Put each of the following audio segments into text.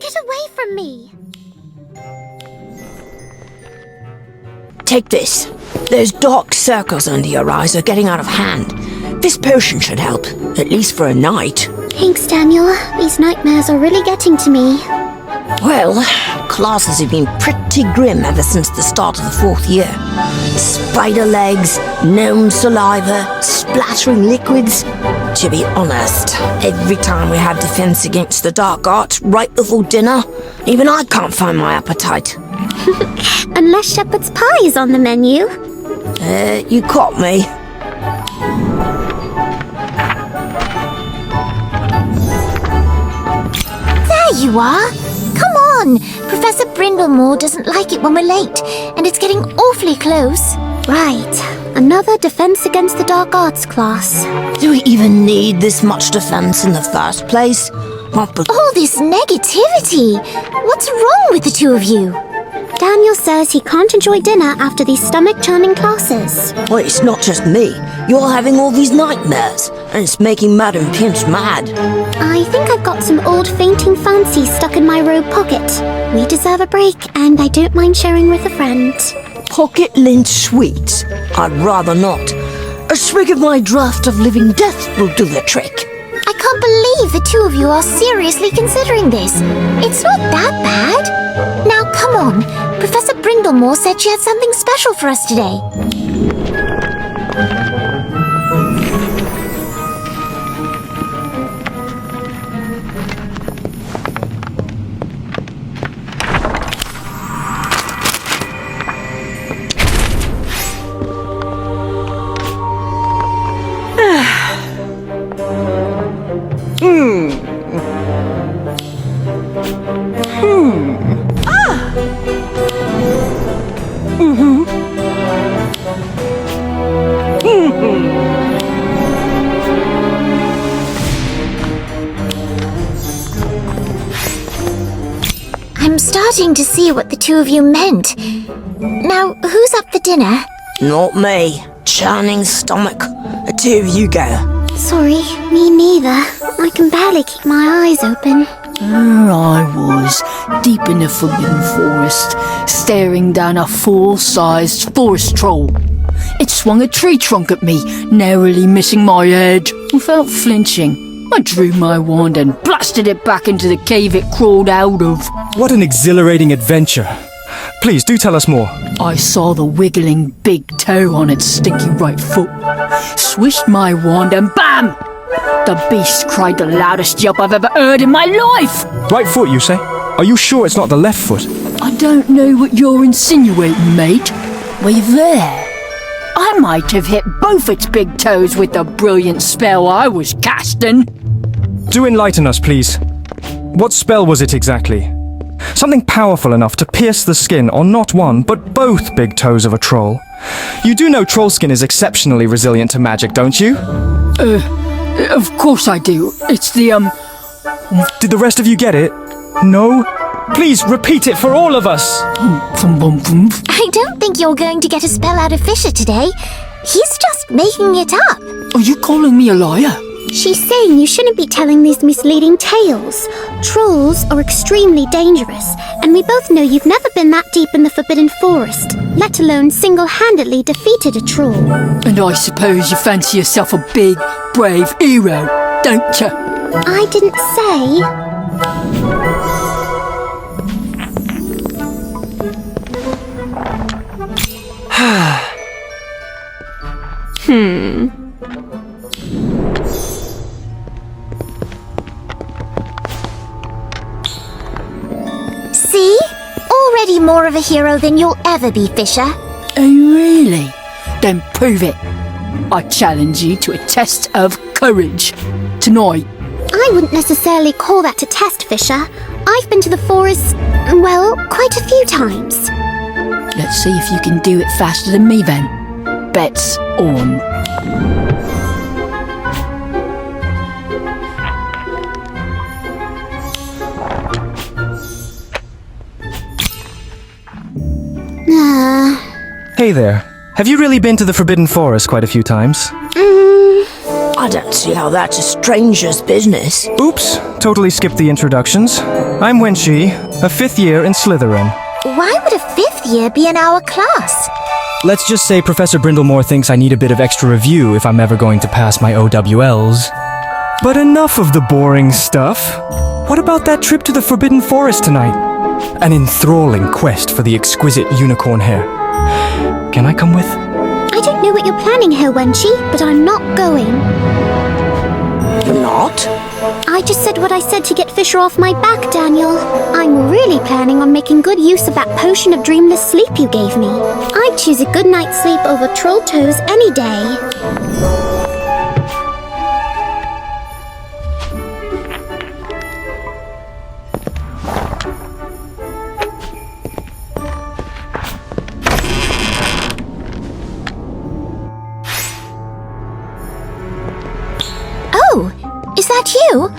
Get away from me! Take this. Those dark circles under your eyes are getting out of hand. This potion should help, at least for a night. Thanks, Daniel. These nightmares are really getting to me. Well, classes have been pretty grim ever since the start of the 4th year. Spider legs, gnome saliva, splattering liquids. To be honest, every time we have defense against the dark arts right before dinner, even I can't find my appetite. Unless shepherd's pie is on the menu. You caught me. There you are! Come on! Professor Brindlemore doesn't like it when we're late, and it's getting awfully close. Right. Another Defense Against the Dark Arts class. Do we even need this much defense in the first place? All this negativity! What's wrong with the two of you? Daniel says he can't enjoy dinner after these stomach-churning classes. Well, it's not just me. You're having all these nightmares, and it's making Madam Pinch mad. I think I've got some old fainting fancies stuck in my robe pocket. We deserve a break, and I don't mind sharing with a friend. Pocket lint sweets? I'd rather not. A swig of my draught of living death will do the trick. I can't believe the two of you are seriously considering this. It's not that bad. Now, come on. Professor Brindlemore said she had something special for us today. I'm starting to see what the two of you meant. Now, who's up for dinner? Not me. Churning stomach. The two of you go. Sorry, me neither. I can barely keep my eyes open. There I was, deep in the Forbidden Forest, staring down a full-sized forest troll. It swung a tree trunk at me, narrowly missing my head. Without flinching, I drew my wand and blasted it back into the cave it crawled out of. What an exhilarating adventure. Please, do tell us more. I saw the wiggling big toe on its stinky right foot. Swished my wand and BAM! The beast cried the loudest yelp I've ever heard in my life! Right foot, you say? Are you sure it's not the left foot? I don't know what you're insinuating, mate. Were you there? I might have hit both its big toes with the brilliant spell I was casting. Do enlighten us, please. What spell was it exactly? Something powerful enough to pierce the skin on not one, but both big toes of a troll. You do know troll skin is exceptionally resilient to magic, don't you? Of course I do. It's the, Did the rest of you get it? No? Please repeat it for all of us! I don't think you're going to get a spell out of Fisher today. He's just making it up. Are you calling me a liar? She's saying you shouldn't be telling these misleading tales. Trolls are extremely dangerous, and we both know you've never been that deep in the Forbidden Forest, let alone single-handedly defeated a troll. And I suppose you fancy yourself a big, brave hero, don't you? I didn't say. See? Already more of a hero than you'll ever be, Fisher. Oh, really? Then prove it. I challenge you to a test of courage. Tonight. I wouldn't necessarily call that a test, Fisher. I've been to the forest, well, quite a few times. Let's see if you can do it faster than me then. Bets on. Hey there. Have you really been to the Forbidden Forest quite a few times? I don't see how that's a stranger's business. Oops, totally skipped the introductions. I'm Wenshi, a 5th year in Slytherin. Why would a 5th year be in our class? Let's just say Professor Brindlemore thinks I need a bit of extra review if I'm ever going to pass my OWLs. But enough of the boring stuff. What about that trip to the Forbidden Forest tonight? An enthralling quest for the exquisite unicorn hair. Can I come with? I don't know what you're planning here, Wenshi, but I'm not going. You're not? I just said what I said to get Fisher off my back, Daniel. I'm really planning on making good use of that potion of dreamless sleep you gave me. I'd choose a good night's sleep over troll toes any day. Oh, is that you?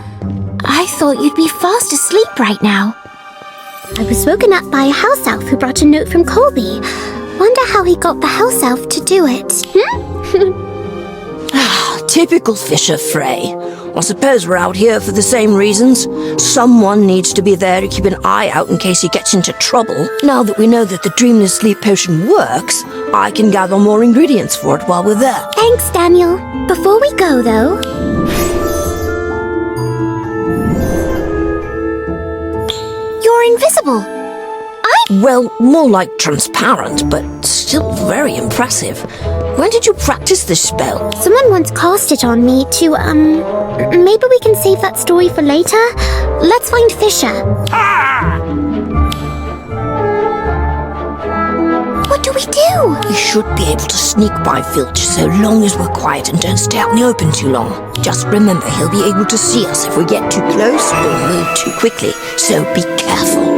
I thought you'd be fast asleep right now. I was woken up by a house elf who brought a note from Colby. Wonder how he got the house elf to do it. Typical Fisher Frey. I suppose we're out here for the same reasons. Someone needs to be there to keep an eye out in case he gets into trouble. Now that we know that the dreamless sleep potion works, I can gather more ingredients for it while we're there. Thanks, Daniel. Before we go, though... You're invisible. Well, more like transparent, but still very impressive. When did you practice this spell? Someone once cast it on me to, maybe we can save that story for later? Let's find Fisher. What do we do? We should be able to sneak by Filch so long as we're quiet and don't stay out in the open too long. Just remember, he'll be able to see us if we get too close or move too quickly, so be careful.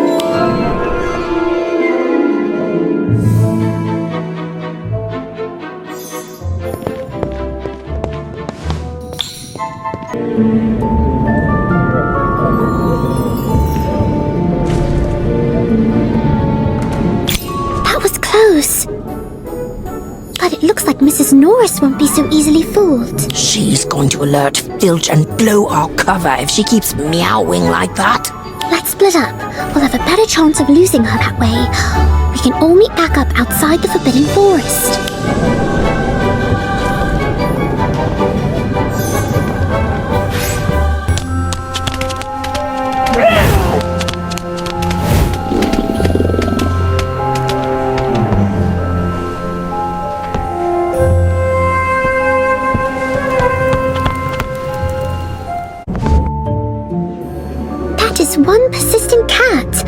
That was close. But it looks like Mrs. Norris won't be so easily fooled. She's going to alert Filch and blow our cover if she keeps meowing like that. Let's split up. We'll have a better chance of losing her that way. We can all meet back up outside the Forbidden Forest. That is one persistent cat.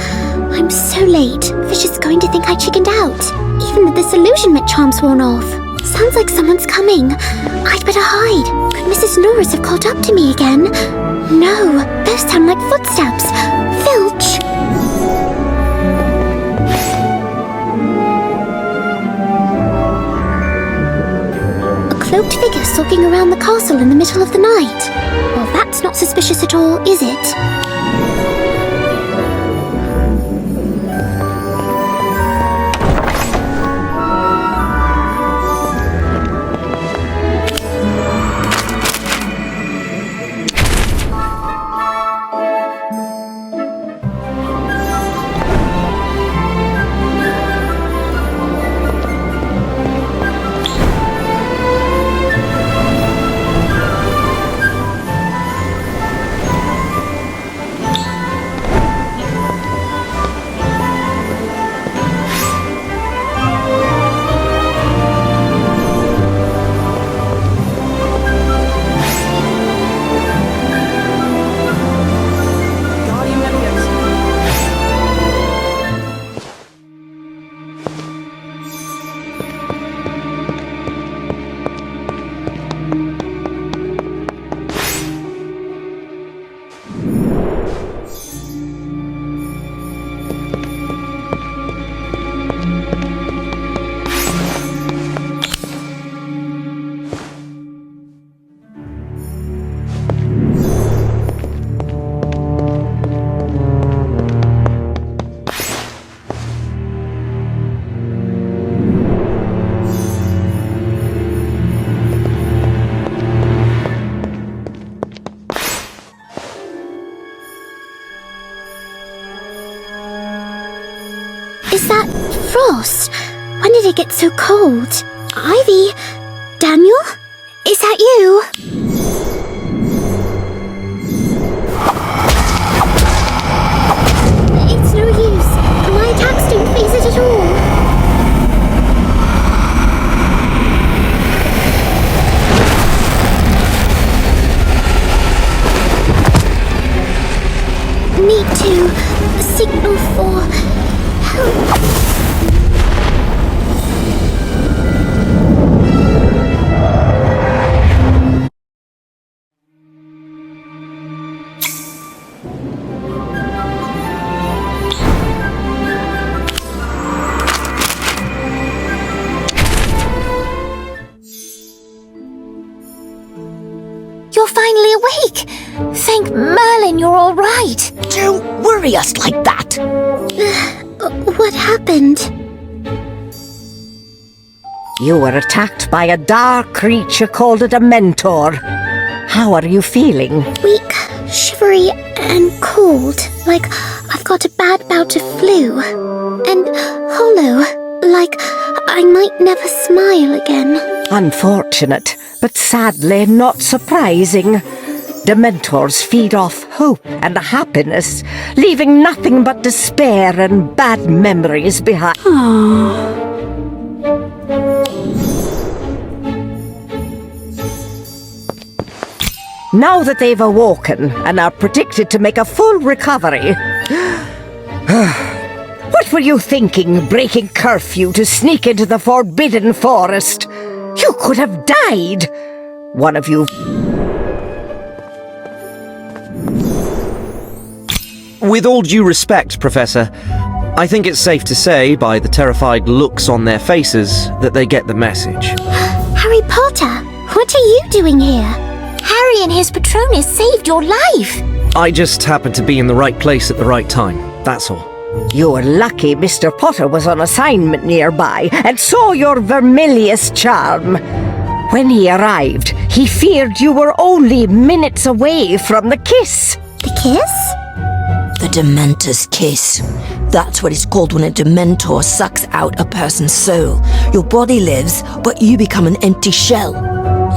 I'm so late. Fisher's going to think I chickened out. Even the disillusionment charm's worn off. Sounds like someone's coming. I'd better hide. Could Mrs. Norris have caught up to me again? No, those sound like footsteps. Filch! A cloaked figure stalking around the castle in the middle of the night. Well, that's not suspicious at all, is it? Is that frost? When did it get so cold? Ivy? Daniel? Is that you? It's no use. My attacks don't phase it at all. Need to signal for help. You're finally awake! Thank Merlin you're all right! Don't worry us like that. What happened? You were attacked by a dark creature called a Dementor. How are you feeling? Weak, shivery, and cold. Like I've got a bad bout of flu. And hollow. Like I might never smile again. Unfortunate, but sadly not surprising. Dementors feed off hope and happiness, leaving nothing but despair and bad memories behind. Now that they've awoken and are predicted to make a full recovery, what were you thinking, breaking curfew to sneak into the Forbidden Forest? You could have died! One of you... With all due respect, Professor, I think it's safe to say, by the terrified looks on their faces, that they get the message. Harry Potter, what are you doing here? Harry and his Patronus saved your life! I just happened to be in the right place at the right time, that's all. You're lucky Mr. Potter was on assignment nearby and saw your Vermilius charm. When he arrived, he feared you were only minutes away from the kiss. The kiss? The Dementor's kiss. That's what it's called when a Dementor sucks out a person's soul. Your body lives, but you become an empty shell.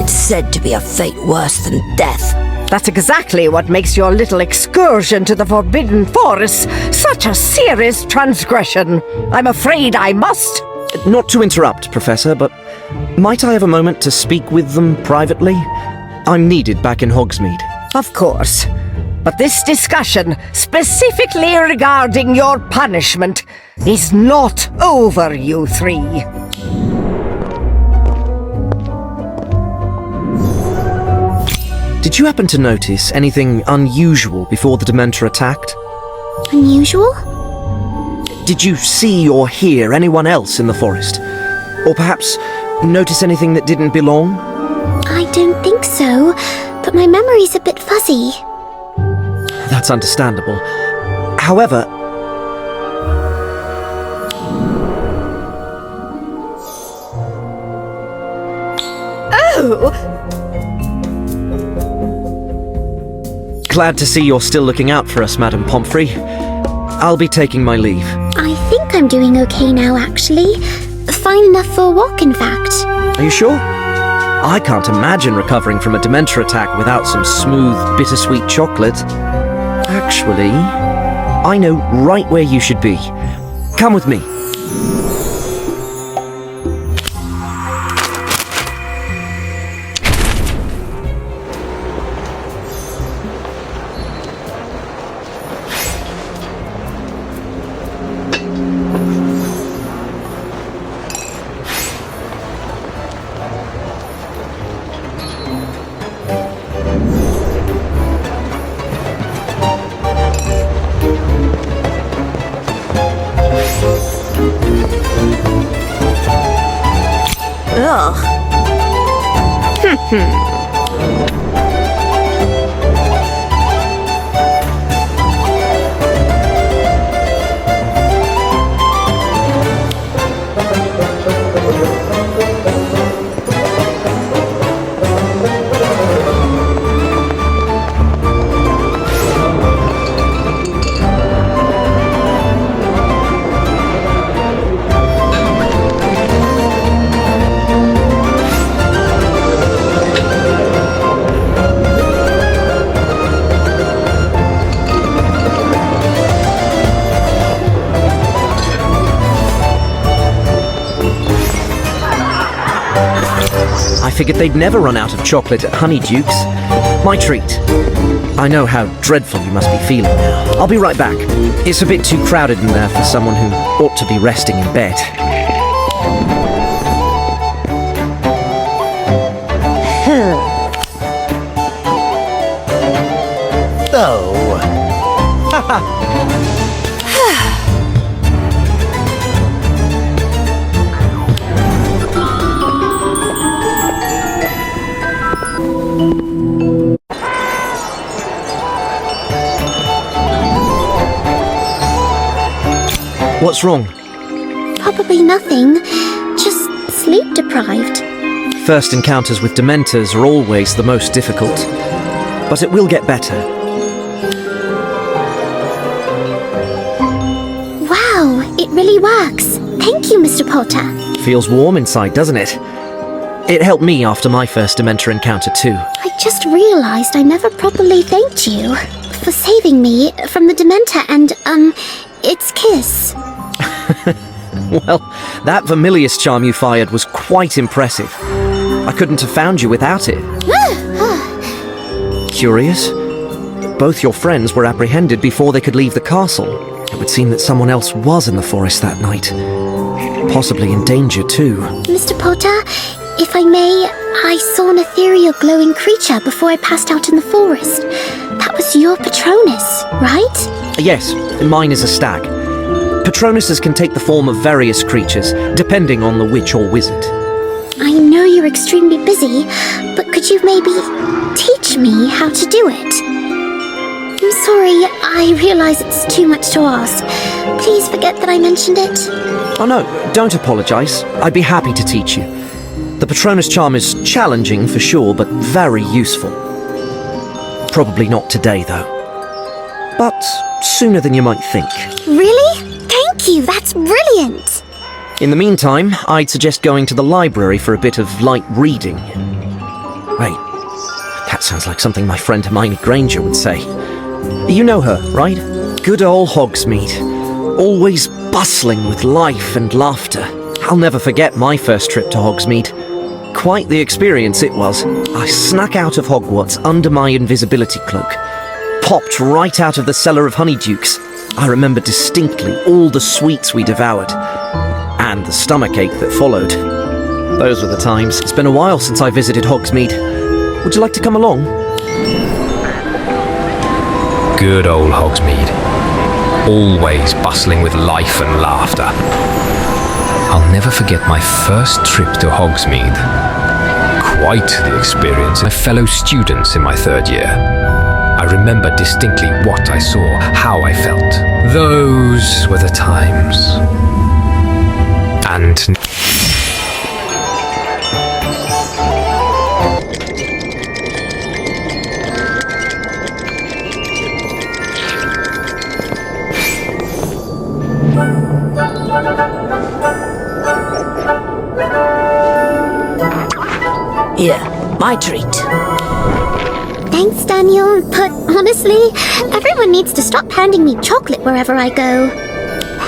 It's said to be a fate worse than death. That's exactly what makes your little excursion to the Forbidden Forest such a serious transgression. I'm afraid I must... Not to interrupt, Professor, but might I have a moment to speak with them privately? I'm needed back in Hogsmeade. Of course. But this discussion, specifically regarding your punishment, is not over, you three. Did you happen to notice anything unusual before the Dementor attacked? Unusual? Did you see or hear anyone else in the forest? Or perhaps notice anything that didn't belong? I don't think so, but my memory's a bit fuzzy. That's understandable. However... Oh! Glad to see you're still looking out for us, Madame Pomfrey. I'll be taking my leave. I think I'm doing okay now, actually. Fine enough for a walk, in fact. Are you sure? I can't imagine recovering from a Dementor attack without some smooth, bittersweet chocolate. Actually, I know right where you should be. Come with me. figured they'd never run out of chocolate at Honeydukes. My treat. I know how dreadful you must be feeling now. I'll be right back. It's a bit too crowded in there for someone who ought to be resting in bed. Oh. What's wrong? Probably nothing. Just sleep deprived. First encounters with Dementors are always the most difficult. But it will get better. Wow, it really works. Thank you, Mr. Potter. Feels warm inside, doesn't it? It helped me after my first Dementor encounter too. I just realized I never properly thanked you for saving me from the Dementor and, its kiss. Well, that Vermilius charm you fired was quite impressive. I couldn't have found you without it. Curious? Both your friends were apprehended before they could leave the castle. It would seem that someone else was in the forest that night. Possibly in danger too. Mr. Potter, if I may, I saw an ethereal glowing creature before I passed out in the forest. That was your Patronus, right? Yes, mine is a stag. Patronuses can take the form of various creatures, depending on the witch or wizard. I know you're extremely busy, but could you maybe teach me how to do it? I'm sorry, I realize it's too much to ask. Please forget that I mentioned it. Oh no, don't apologize. I'd be happy to teach you. The Patronus Charm is challenging for sure, but very useful. Probably not today, though. But sooner than you might think. Really? Thank you, that's brilliant! In the meantime, I'd suggest going to the library for a bit of light reading. Wait, that sounds like something my friend Hermione Granger would say. You know her, right? Good old Hogsmeade. Always bustling with life and laughter. I'll never forget my first trip to Hogsmeade. Quite the experience it was. I snuck out of Hogwarts under my invisibility cloak. Popped right out of the cellar of Honeydukes. I remember distinctly all the sweets we devoured. And the stomachache that followed. Those were the times. It's been a while since I visited Hogsmeade. Would you like to come along? Good old Hogsmeade. Always bustling with life and laughter. I'll never forget my first trip to Hogsmeade. Quite the experience. My fellow students in my third year. I remember distinctly what I saw, how I felt. Those were the times. And... Here, my treat. Thanks, Daniel, but honestly, everyone needs to stop handing me chocolate wherever I go.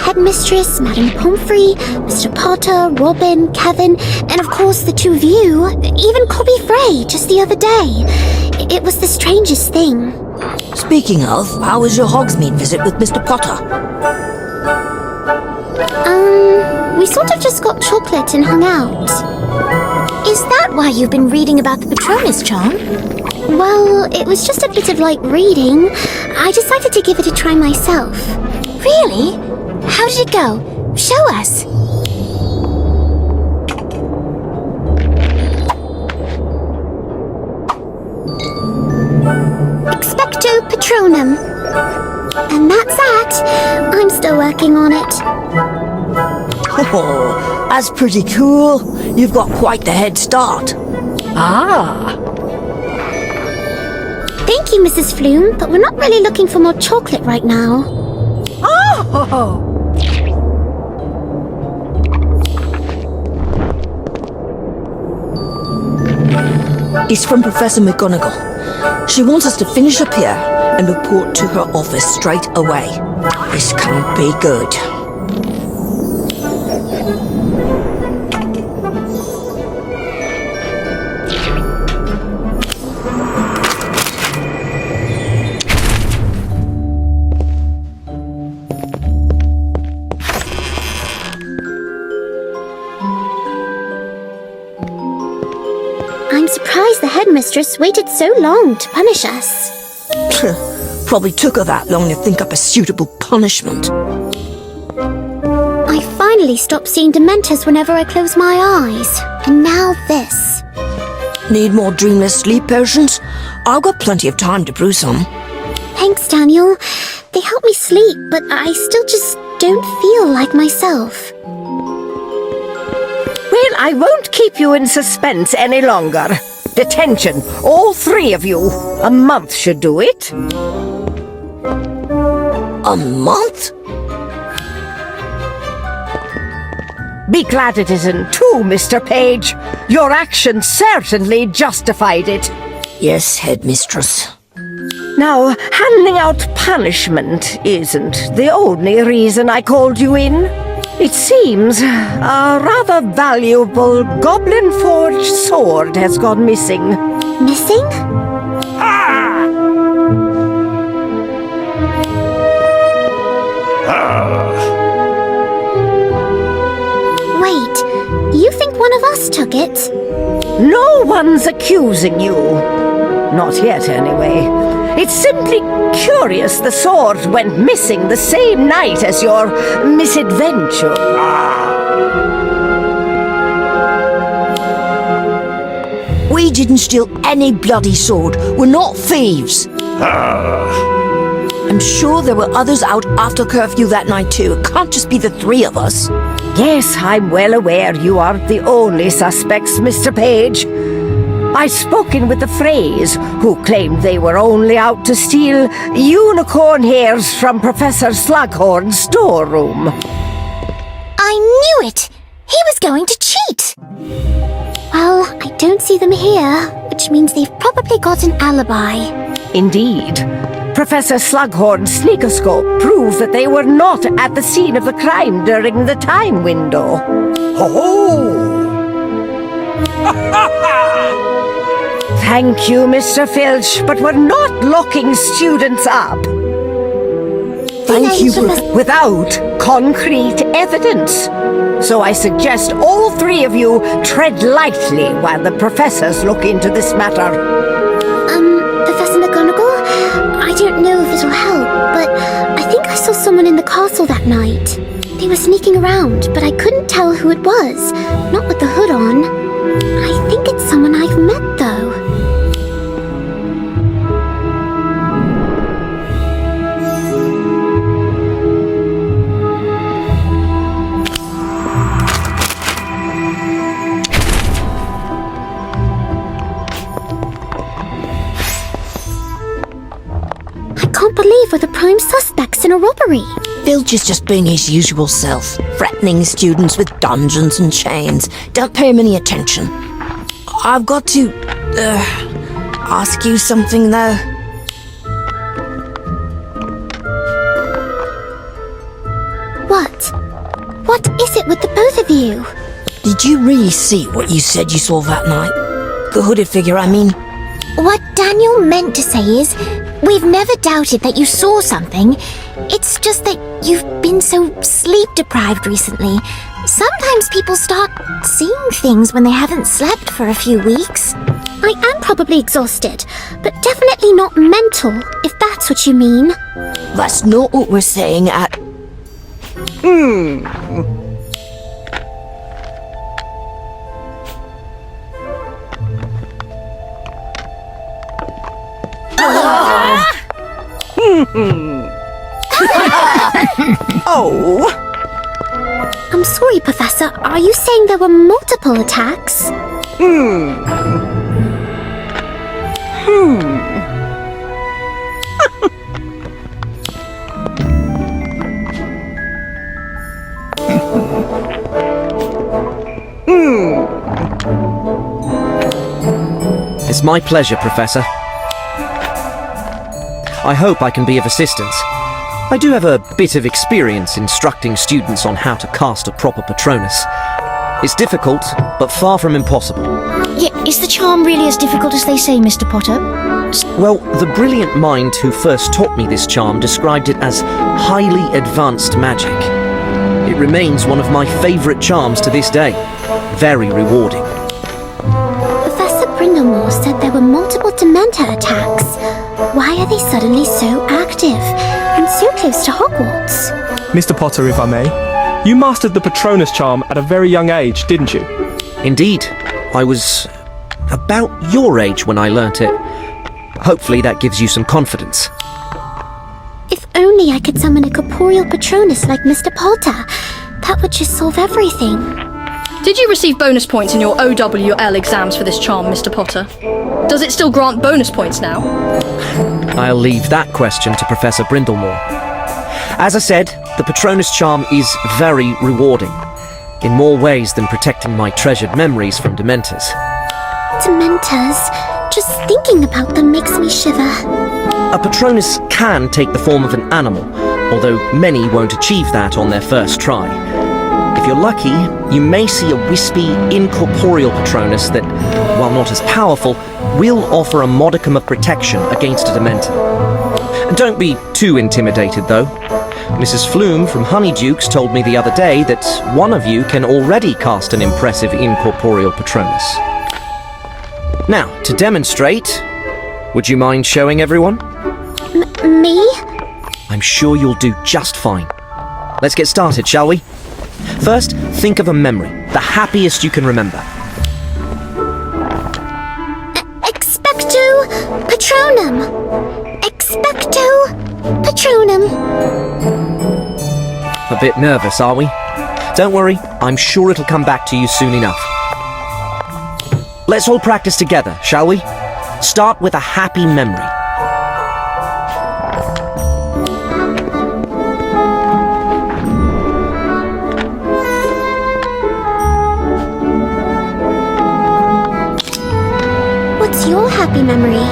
Headmistress, Madame Pomfrey, Mr. Potter, Robin, Kevin, and of course the two of you, even Cobby Frey just the other day. It was the strangest thing. Speaking of, how was your Hogsmeade visit with Mr. Potter? We sort of just got chocolate and hung out. Is that why you've been reading about the Patronus Charm? Well, it was just a bit of light reading. I decided to give it a try myself. Really? How did it go? Show us. Expecto Patronum. And that's that. I'm still working on it. Oh, that's pretty cool. You've got quite the head start. Ah! Thank you, Mrs. Flume, but we're not really looking for more chocolate right now. Oh! It's from Professor McGonagall. She wants us to finish up here and report to her office straight away. This can't be good. I'm surprised the headmistress waited so long to punish us. Probably took her that long to think up a suitable punishment. I finally stopped seeing Dementors whenever I close my eyes. And now this. Need more dreamless sleep potions? I've got plenty of time to brew some. Thanks, Daniel. They help me sleep, but I still just don't feel like myself. Well, I won't keep you in suspense any longer. Detention, all 3 of you. A month should do it. A month? Be glad it isn't 2, Mr. Page. Your actions certainly justified it. Yes, headmistress. Now, handing out punishment isn't the only reason I called you in. It seems a rather valuable goblin-forged sword has gone missing. Missing? Wait, you think one of us took it? No one's accusing you. Not yet, anyway. It's simply curious the sword went missing the same night as your misadventure. We didn't steal any bloody sword. We're not thieves. I'm sure there were others out after curfew that night too. It can't just be the 3 of us. Yes, I'm well aware you aren't the only suspects, Mr. Page. I've spoken with the Freys, who claimed they were only out to steal unicorn hairs from Professor Slughorn's storeroom. I knew it! He was going to cheat! Well, I don't see them here, which means they've probably got an alibi. Indeed. Professor Slughorn's sneakoscope proved that they were not at the scene of the crime during the time window. Thank you, Mr. Filch, but we're not locking students up. Thank you, Without concrete evidence. So I suggest all 3 of you tread lightly while the professors look into this matter. Professor McGonagall, I don't know if it'll help, but I think I saw someone in the castle that night. They were sneaking around, but I couldn't tell who it was, not with the hood on. I think it's someone I've met, though. I can't believe we're the prime suspects in a robbery. Filch is just being his usual self, threatening students with dungeons and chains. Don't pay him any attention. I've got to, ask you something, though. What? What is it with the both of you? Did you really see what you said you saw that night? The hooded figure, I mean. What Daniel meant to say is, we've never doubted that you saw something. It's just that you've been so sleep-deprived recently. Sometimes people start seeing things when they haven't slept for a few weeks. I am probably exhausted, but definitely not mental, if that's what you mean. That's not what we're saying at... Oh, I'm sorry, Professor. Are you saying there were multiple attacks? It's my pleasure, Professor. I hope I can be of assistance. I do have a bit of experience instructing students on how to cast a proper Patronus. It's difficult, but far from impossible. Yeah, is the charm really as difficult as they say, Mr. Potter? Well, the brilliant mind who first taught me this charm described it as highly advanced magic. It remains one of my favourite charms to this day. Very rewarding. Professor Brindle Brindlemore said there were multiple Dementor attacks. Why are they suddenly so active and so close to Hogwarts? Mr. Potter, if I may, you mastered the Patronus Charm at a very young age, didn't you? Indeed. I was about your age when I learnt it. Hopefully that gives you some confidence. If only I could summon a corporeal Patronus like Mr. Potter. That would just solve everything. Did you receive bonus points in your OWL exams for this charm, Mr. Potter? Does it still grant bonus points now? I'll leave that question to Professor Brindlemore. As I said, the Patronus Charm is very rewarding, in more ways than protecting my treasured memories from Dementors. Dementors? Just thinking about them makes me shiver. A Patronus can take the form of an animal, although many won't achieve that on their first try. If you're lucky, you may see a wispy, incorporeal Patronus that, while not as powerful, will offer a modicum of protection against a Dementor. Don't be too intimidated, though. Mrs. Flume from Honeydukes told me the other day that one of you can already cast an impressive incorporeal Patronus. Now, to demonstrate, would you mind showing everyone? Me? I'm sure you'll do just fine. Let's get started, shall we? First, think of a memory, the happiest you can remember. Expecto Patronum! Expecto Patronum! A bit nervous, are we? Don't worry, I'm sure it'll come back to you soon enough. Let's all practice together, shall we? Start with a happy memory. What's your happy memory?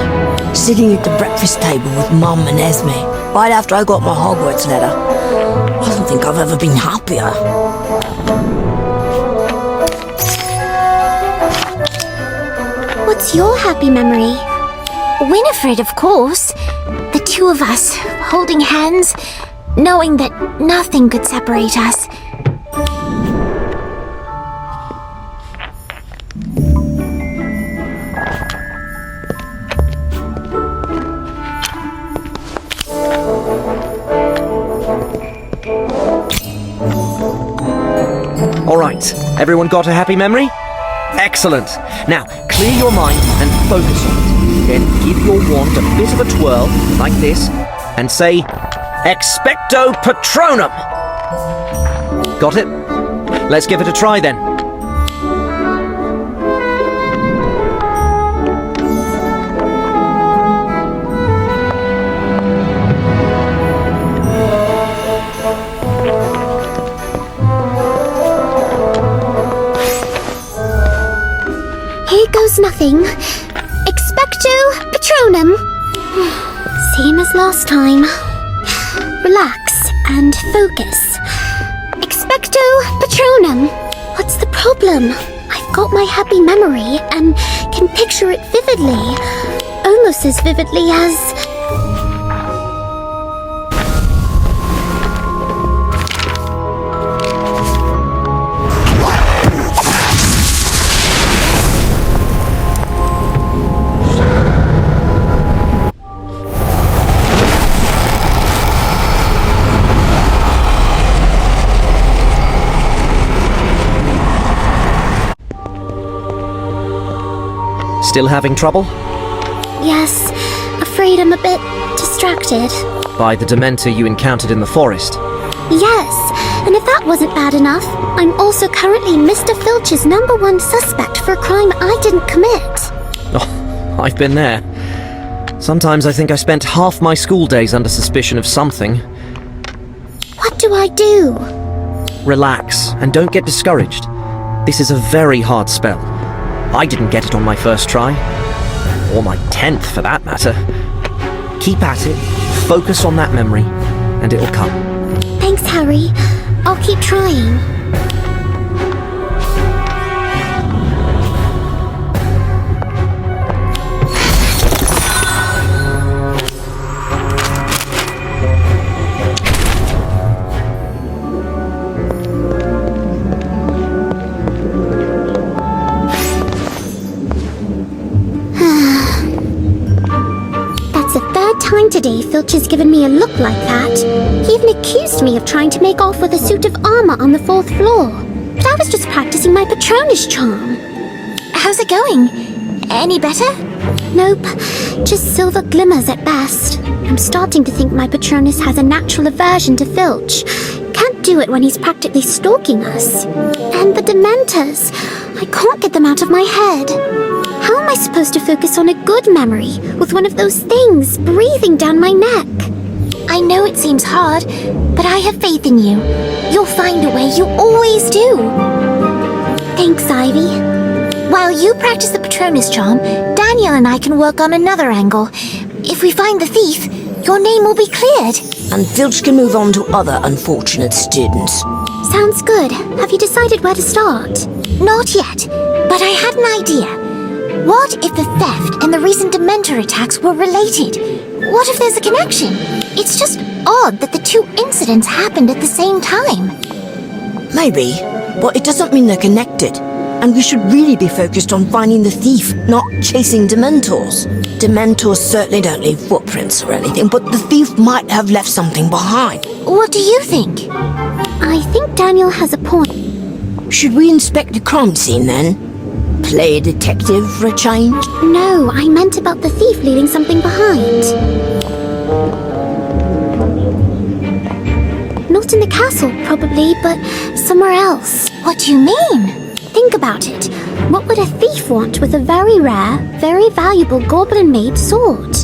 Sitting at the breakfast table with Mum and Esme, right after I got my Hogwarts letter. I don't think I've ever been happier. What's your happy memory? Winifred, of course. The two of us, holding hands, knowing that nothing could separate us. All right, everyone got a happy memory? Excellent. Now, clear your mind and focus on it. Then give your wand a bit of a twirl, like this, and say, Expecto Patronum! Got it? Let's give it a try then. Here goes nothing. Expecto Patronum. Same as last time. Relax and focus. Expecto Patronum. What's the problem? I've got my happy memory and can picture it vividly. Almost as vividly as... Still having trouble? Yes, afraid I'm a bit distracted. By the Dementor you encountered in the forest. Yes, and if that wasn't bad enough, I'm also currently Mr. Filch's #1 suspect for a crime I didn't commit. Oh, I've been there. Sometimes I think I spent half my school days under suspicion of something. What do I do? Relax, and don't get discouraged. This is a very hard spell. I didn't get it on my first try. Or my 10th, for that matter. Keep at it, focus on that memory, and it'll come. Thanks, Harry. I'll keep trying. day Filch has given me a look like that. He even accused me of trying to make off with a suit of armor on the 4th floor. But I was just practicing my Patronus Charm. How's it going? Any better? Nope, just silver glimmers at best. I'm starting to think my Patronus has a natural aversion to Filch. Can't do it when he's practically stalking us. And the Dementors. I can't get them out of my head. How am I supposed to focus on a good memory with one of those things breathing down my neck? I know it seems hard, but I have faith in you. You'll find a way, you always do. Thanks, Ivy. While you practice the Patronus Charm, Daniel and I can work on another angle. If we find the thief, your name will be cleared. And Filch can move on to other unfortunate students. Sounds good. Have you decided where to start? Not yet, but I had an idea. What if the theft and the recent Dementor attacks were related? What if there's a connection? It's just odd that the two incidents happened at the same time. Maybe, but it doesn't mean they're connected. And we should really be focused on finding the thief, not chasing Dementors. Dementors certainly don't leave footprints or anything, but the thief might have left something behind. What do you think? I think Daniel has a point. Should we inspect the crime scene then? Play a detective for a change? No, I meant about the thief leaving something behind. Not in the castle, probably, but somewhere else. What do you mean? Think about it. What would a thief want with a very rare, very valuable goblin-made sword?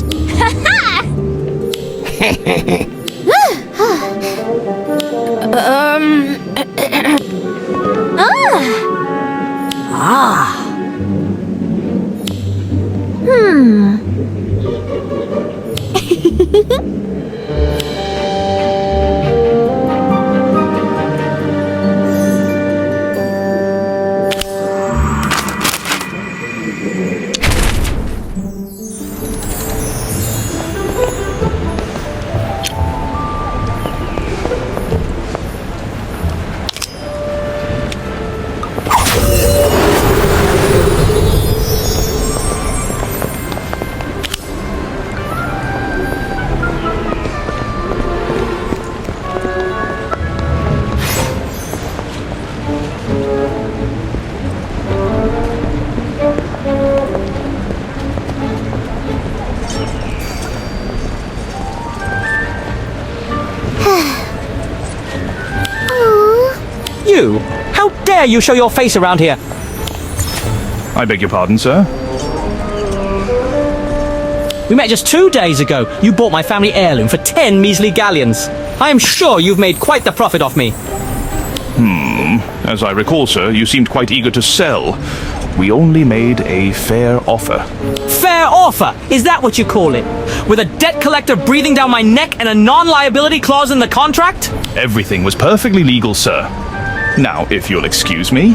You! How dare you show your face around here? I beg your pardon, sir? We met just 2 days ago. You bought my family heirloom for 10 measly galleons. I am sure you've made quite the profit off me. As I recall, sir, you seemed quite eager to sell. We only made a fair offer. Fair offer? Is that what you call it? With a debt collector breathing down my neck and a non-liability clause in the contract? Everything was perfectly legal, sir. Now, if you'll excuse me.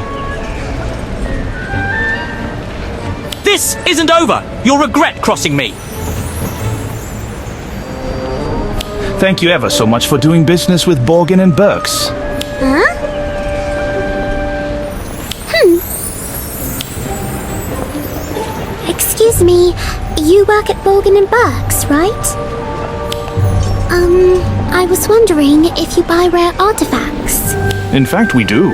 This isn't over. You'll regret crossing me. Thank you ever so much for doing business with Borgin and Burks. Huh? Excuse me, you work at Borgin and Burks, right? I was wondering if you buy rare artifacts. In fact, we do.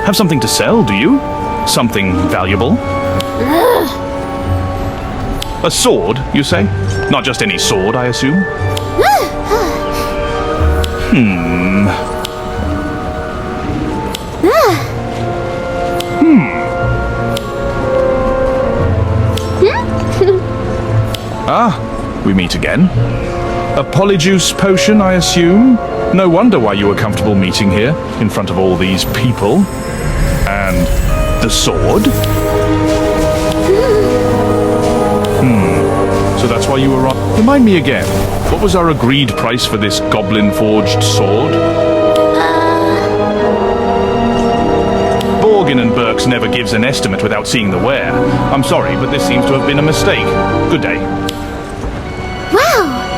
Have something to sell, do you? Something valuable? A sword, you say? Not just any sword, I assume? We meet again. A polyjuice potion, I assume? No wonder why you were comfortable meeting here, in front of all these people. And the sword? So that's why you were on. Remind me again, what was our agreed price for this goblin-forged sword? Borgin and Burks never gives an estimate without seeing the wear. I'm sorry, but this seems to have been a mistake. Good day. Wow!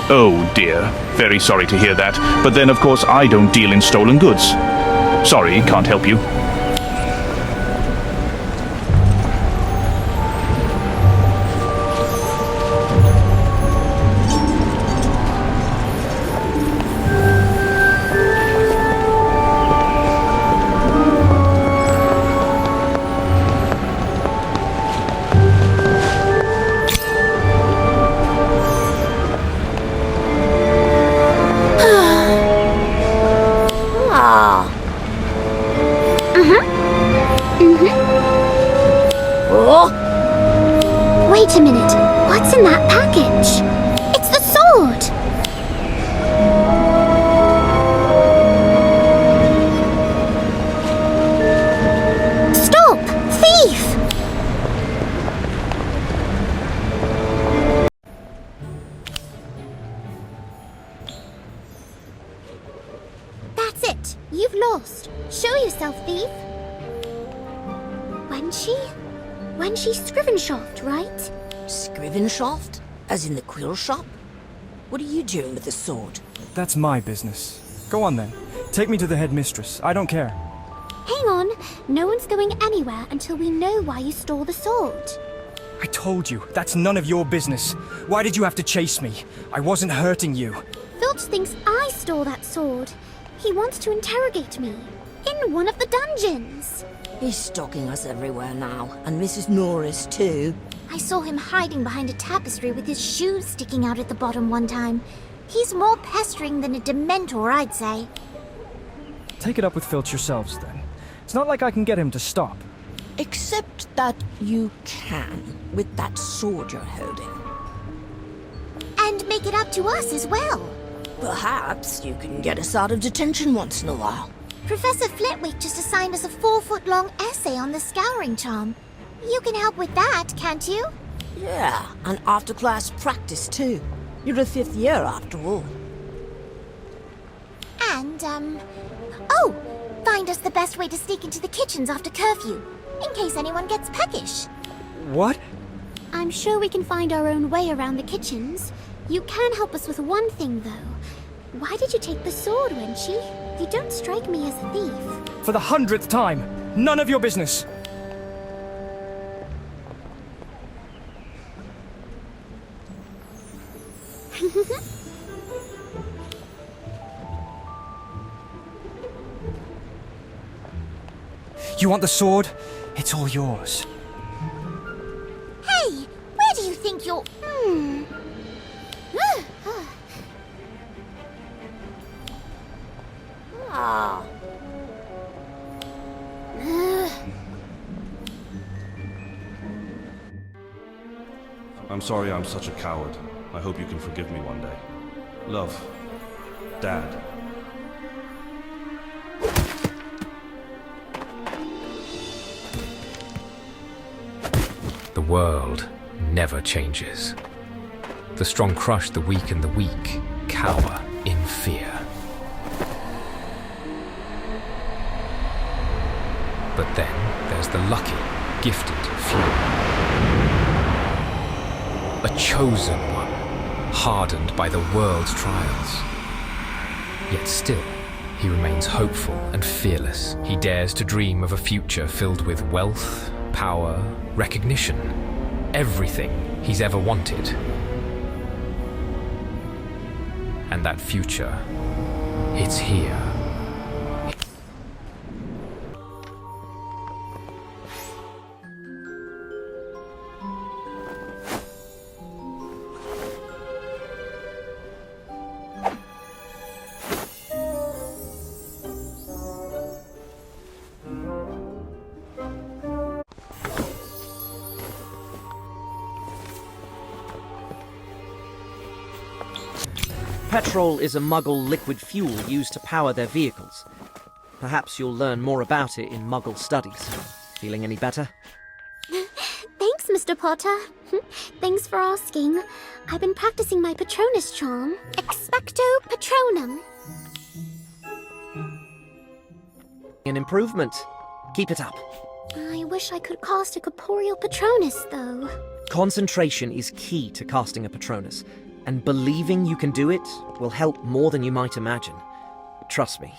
Oh dear, very sorry to hear that. But then, of course, I don't deal in stolen goods. Sorry, can't help you. Wait a minute. What's in that package? It's the sword! Stop! Thief! That's it. You've lost. Show yourself, thief. Wenshi? Wenshi Scrivenshaft, right? Scrivenshaft? As in the quill shop? What are you doing with the sword? That's my business. Go on then. Take me to the headmistress. I don't care. Hang on. No one's going anywhere until we know why you stole the sword. I told you, that's none of your business. Why did you have to chase me? I wasn't hurting you. Filch thinks I stole that sword. He wants to interrogate me. In one of the dungeons. He's stalking us everywhere now, and Mrs. Norris too. I saw him hiding behind a tapestry with his shoes sticking out at the bottom one time. He's more pestering than a Dementor, I'd say. Take it up with Filch yourselves then. It's not like I can get him to stop. Except that you can, with that sword you're holding. And make it up to us as well. Perhaps you can get us out of detention once in a while. Professor Flitwick just assigned us a 4-foot-long essay on the Scouring Charm. You can help with that, can't you? Yeah, and after-class practice too. You're a 5th year after all. And, oh! Find us the best way to sneak into the kitchens after curfew, in case anyone gets peckish. What? I'm sure we can find our own way around the kitchens. You can help us with one thing, though. Why did you take the sword, Wenshi? You don't strike me as a thief. For the 100th time! None of your business! You want the sword? It's all yours. Hey! Where do you think you're... Ah. I'm sorry I'm such a coward. I hope you can forgive me one day. Love. Dad. The world never changes. The strong crush the weak, and the weak cower in fear. But then there's the lucky, gifted few. A chosen one, hardened by the world's trials. Yet still, he remains hopeful and fearless. He dares to dream of a future filled with wealth, power, recognition. Everything he's ever wanted. And that future, it's here. Petrol is a Muggle liquid fuel used to power their vehicles. Perhaps you'll learn more about it in Muggle studies. Feeling any better? Thanks, Mr. Potter. Thanks for asking. I've been practicing my Patronus Charm. Expecto Patronum. An improvement. Keep it up. I wish I could cast a corporeal Patronus, though. Concentration is key to casting a Patronus, and believing you can do it will help more than you might imagine. Trust me.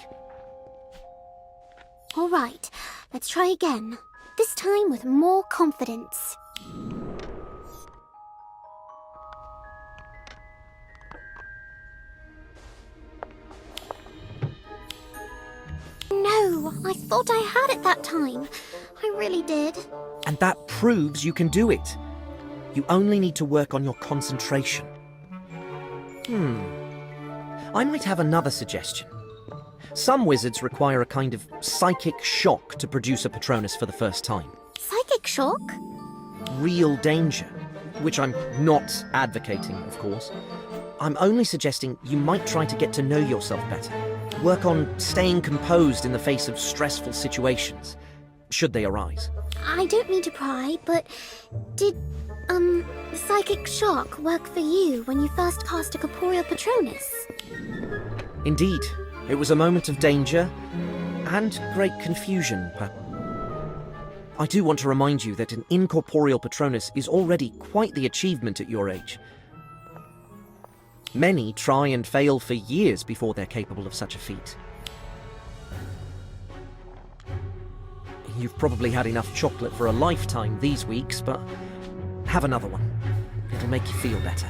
All right, let's try again. This time with more confidence. No, I thought I had it that time. I really did. And that proves you can do it. You only need to work on your concentration. I might have another suggestion. Some wizards require a kind of psychic shock to produce a Patronus for the first time. Psychic shock? Real danger. which I'm not advocating, of course. I'm only suggesting you might try to get to know yourself better. Work on staying composed in the face of stressful situations, should they arise. I don't mean to pry, but did, psychic shock work for you when you first cast a corporeal Patronus? Indeed, it was a moment of danger and great confusion. I do want to remind you that an incorporeal Patronus is already quite the achievement at your age. Many try and fail for years before they're capable of such a feat. You've probably had enough chocolate for a lifetime these weeks, but have another one. It'll make you feel better.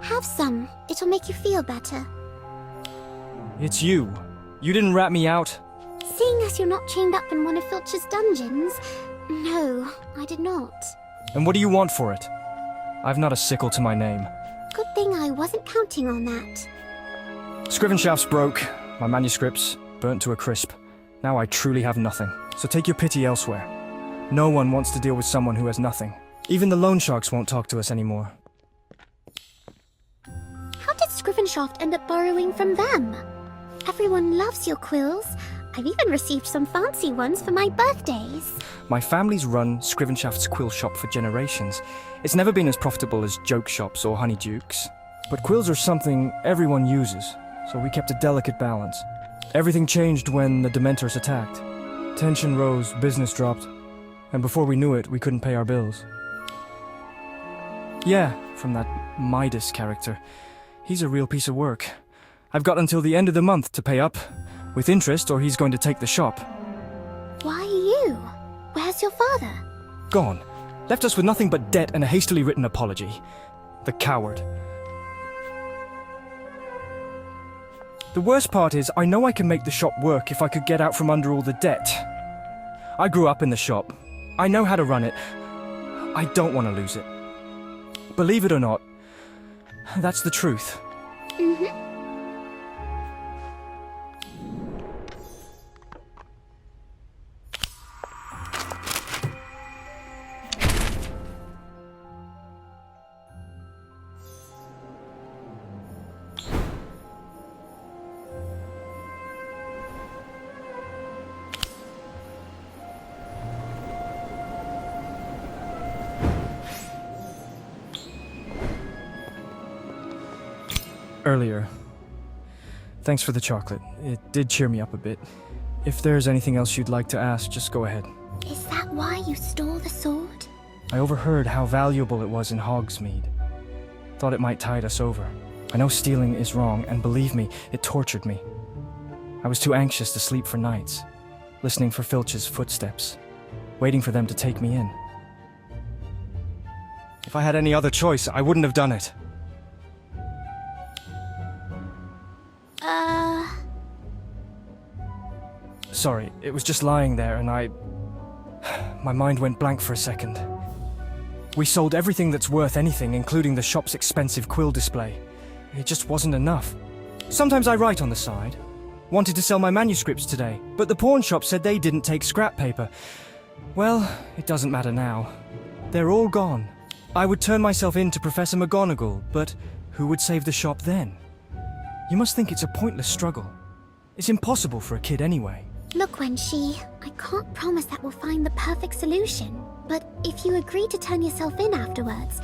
Have some. It'll make you feel better. It's you. You didn't rat me out. Seeing as you're not chained up in one of Filch's dungeons, no, I did not. And what do you want for it? I've not a sickle to my name. Good thing I wasn't counting on that. Scriven shafts broke, my manuscripts burnt to a crisp. Now I truly have nothing, so take your pity elsewhere. No one wants to deal with someone who has nothing. Even the loan sharks won't talk to us anymore. How did Scrivenshaft end up borrowing from them? Everyone loves your quills. I've even received some fancy ones for my birthdays. My family's run Scrivenshaft's quill shop for generations. It's never been as profitable as joke shops or honeydukes. But quills are something everyone uses, so we kept a delicate balance. Everything changed when the Dementors attacked. Tension rose, business dropped, and before we knew it, we couldn't pay our bills. Yeah, from that Midas character. He's a real piece of work. I've got until the end of the month to pay up, with interest, or he's going to take the shop. Why you? Where's your father? Gone. Left us with nothing but debt and a hastily written apology. The coward. The worst part is, I know I can make the shop work if I could get out from under all the debt. I grew up in the shop. I know how to run it. I don't want to lose it. Believe it or not, that's the truth. Earlier. Thanks for the chocolate. It did cheer me up a bit. If there's anything else you'd like to ask, just go ahead. Is that why you stole the sword? I overheard how valuable it was in Hogsmeade. Thought it might tide us over. I know stealing is wrong, and believe me, it tortured me. I was too anxious to sleep for nights, listening for Filch's footsteps, waiting for them to take me in. If I had any other choice, I wouldn't have done it. Sorry, it was just lying there and my mind went blank for a second. We sold everything that's worth anything, including the shop's expensive quill display. It just wasn't enough. Sometimes I write on the side. Wanted to sell my manuscripts today, but the pawn shop said they didn't take scrap paper. Well, it doesn't matter now. They're all gone. I would turn myself in to Professor McGonagall, but who would save the shop then? You must think it's a pointless struggle. It's impossible for a kid anyway. Look, Wenshi, I can't promise that we'll find the perfect solution, but if you agree to turn yourself in afterwards,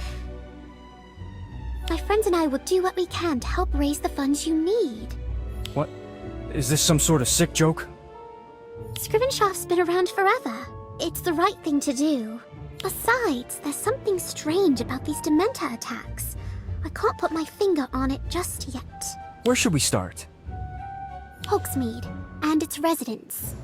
my friends and I will do what we can to help raise the funds you need. What? Is this some sort of sick joke? Scrivenshaft's been around forever. it's the right thing to do. Besides, there's something strange about these Dementor attacks. I can't put my finger on it just yet. Where should we start? Hogsmeade and its residents.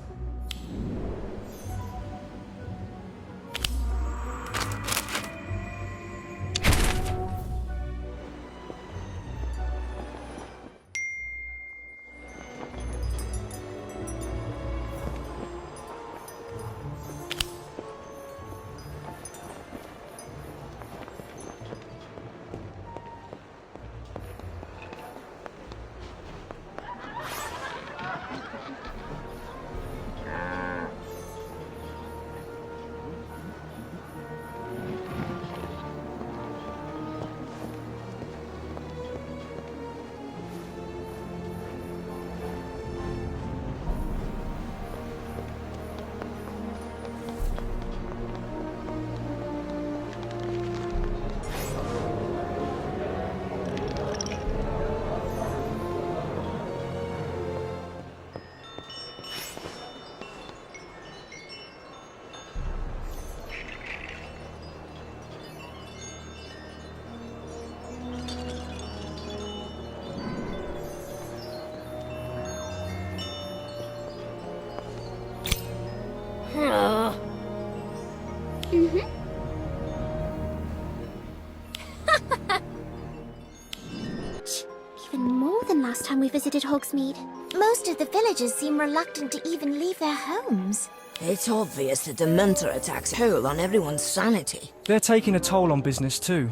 Even more than last time we visited Hogsmeade. Most of the villagers seem reluctant to even leave their homes. It's obvious the Dementor attacks toll on everyone's sanity. They're taking a toll on business too.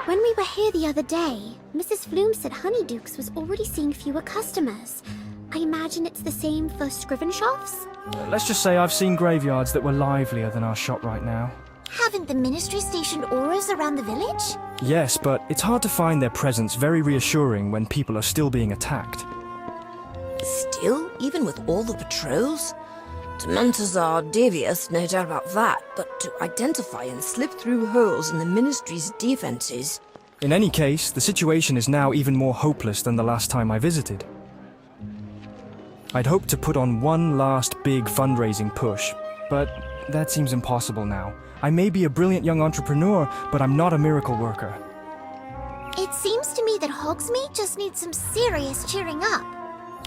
When we were here the other day, Mrs. Flume said Honeydukes was already seeing fewer customers. I imagine it's the same for Scrivenshoffs? Let's just say I've seen graveyards that were livelier than our shop right now. Haven't the ministry stationed auras around the village? Yes, but it's hard to find their presence very reassuring when people are still being attacked. Still, even with all the patrols? Dementors are devious, no doubt about that, but to identify and slip through holes in the Ministry's defenses... In any case, the situation is now even more hopeless than the last time I visited. I'd hoped to put on one last big fundraising push, but that seems impossible now. I may be a brilliant young entrepreneur, but I'm not a miracle worker. It seems to me that Hogsmeade just needs some serious cheering up.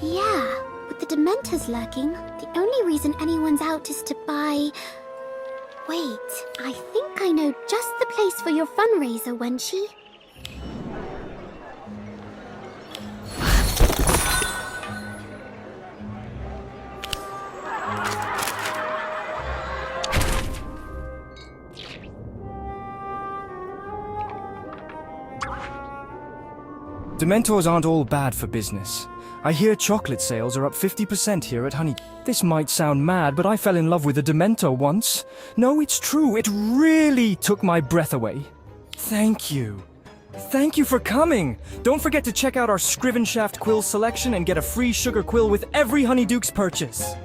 Yeah, with the Dementors lurking, the only reason anyone's out is to buy... Wait, I think I know just the place for your fundraiser, Wenshi. Dementors aren't all bad for business. I hear chocolate sales are up 50% here at Honey. This might sound mad, but I fell in love with a Dementor once. No, it's true. It really took my breath away. Thank you. Thank you for coming. Don't forget to check out our Scrivenshaft quill selection and get a free sugar quill with every Honeydukes purchase.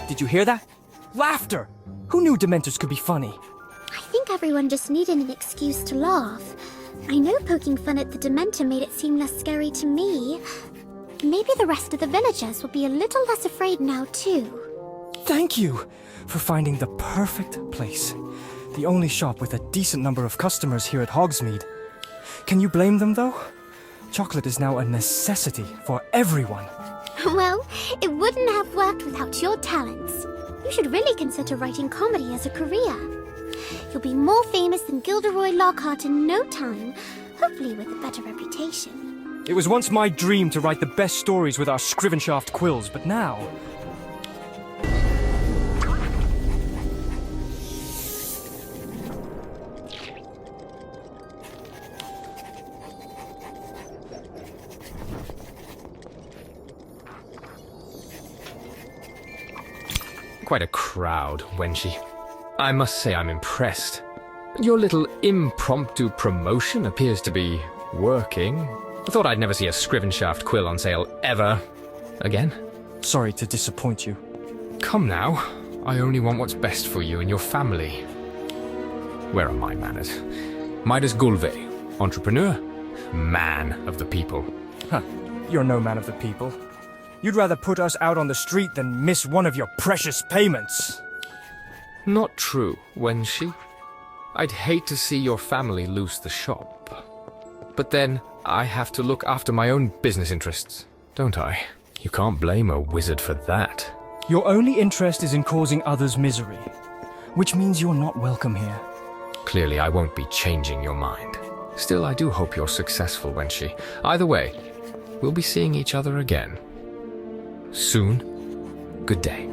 Did you hear that? Laughter! Who knew Dementors could be funny? I think everyone just needed an excuse to laugh. I know poking fun at the Dementor made it seem less scary to me. Maybe the rest of the villagers will be a little less afraid now, too. Thank you for finding the perfect place. The only shop with a decent number of customers here at Hogsmeade. Can you blame them, though? Chocolate is now a necessity for everyone. Well, it wouldn't have worked without your talents. You should really consider writing comedy as a career. You'll be more famous than Gilderoy Lockhart in no time, hopefully with a better reputation. It was once my dream to write the best stories with our Scrivenshaft quills, but now... Quite a crowd, Wenshi. I must say I'm impressed. Your little impromptu promotion appears to be working. I thought I'd never see a Scrivenshaft quill on sale ever again. Sorry to disappoint you. Come now. I only want what's best for you and your family. Where are my manners? Midas Gulve, entrepreneur, man of the people. Huh. You're no man of the people. You'd rather put us out on the street than miss one of your precious payments. Not true, Wenshi. I'd hate to see your family lose the shop. But then, I have to look after my own business interests, don't I? You can't blame a wizard for that. Your only interest is in causing others misery, which means you're not welcome here. Clearly, I won't be changing your mind. Still, I do hope you're successful, Wenshi. Either way, we'll be seeing each other again. Soon. Good day.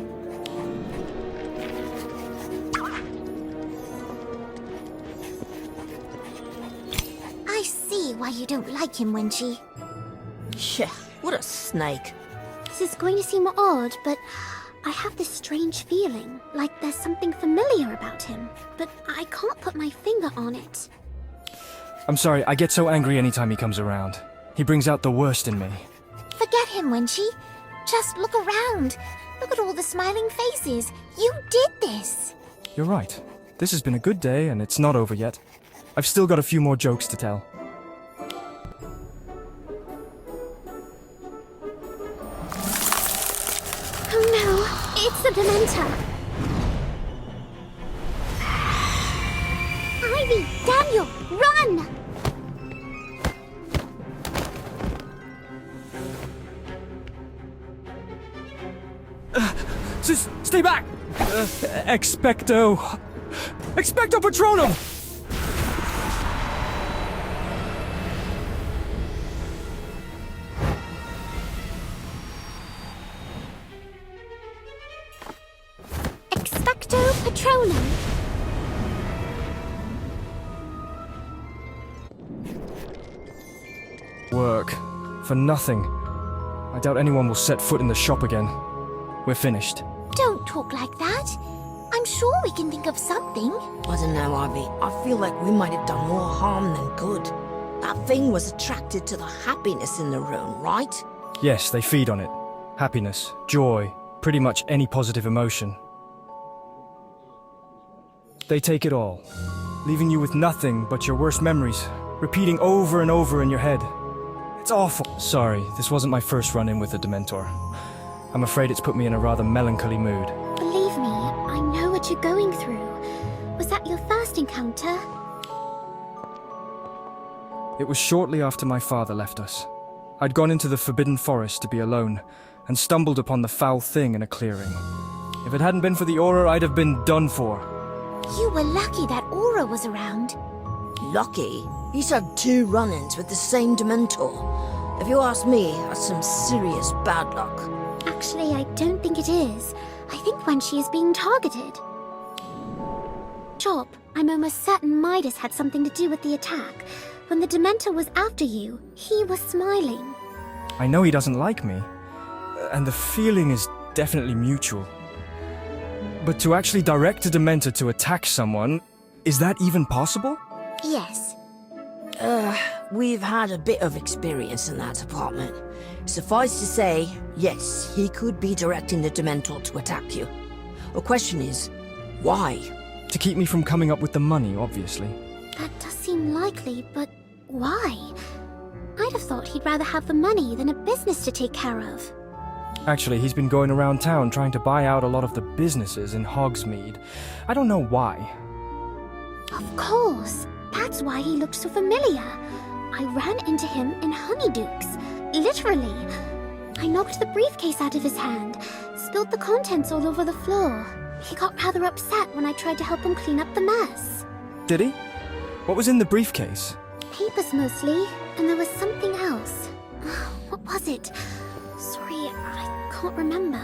I see why you don't like him, Wenshi. Shit, what a snake. This is going to seem odd, but I have this strange feeling, like there's something familiar about him, but I can't put my finger on it. I'm sorry, I get so angry anytime he comes around. He brings out the worst in me. Forget him, Wenshi. Just look around. Look at all the smiling faces. You did this. You're right. This has been a good day, and it's not over yet. I've still got a few more jokes to tell. Oh no, it's a Dementor! Ivy! Daniel! Run! Stay back! Expecto Patronum! Expecto Patronum! Work. For nothing. I doubt anyone will set foot in the shop again. We're finished. Don't talk like that. I'm sure we can think of something. I don't know, Ivy. I feel like we might have done more harm than good. That thing was attracted to the happiness in the room, right? Yes, they feed on it. Happiness, joy, pretty much any positive emotion. They take it all, leaving you with nothing but your worst memories, repeating over and over in your head. It's awful. Sorry, this wasn't my first run-in with a Dementor. I'm afraid it's put me in a rather melancholy mood. Believe me, I know what you're going through. Was that your first encounter? It was shortly after my father left us. I'd gone into the Forbidden Forest to be alone, and stumbled upon the foul thing in a clearing. If it hadn't been for the aura, I'd have been done for. You were lucky that Aura was around. Lucky? He's had 2 run-ins with the same Dementor. If you ask me, that's some serious bad luck. Actually, I don't think it is. I think Wenshi is being targeted. Chop, I'm almost certain Midas had something to do with the attack. When the Dementor was after you, he was smiling. I know he doesn't like me, and the feeling is definitely mutual. But to actually direct a Dementor to attack someone, is that even possible? Yes. We've had a bit of experience in that department. Suffice to say, yes, he could be directing the Dementor to attack you. The question is, why? To keep me from coming up with the money, obviously. That does seem likely, but why? I'd have thought he'd rather have the money than a business to take care of. Actually, he's been going around town trying to buy out a lot of the businesses in Hogsmeade. I don't know why. Of course! That's why he looked so familiar. I ran into him in Honeydukes. Literally. I knocked the briefcase out of his hand, spilled the contents all over the floor. He got rather upset when I tried to help him clean up the mess. Did he? What was in the briefcase? Papers mostly, and there was something else. What was it? Sorry, I can't remember.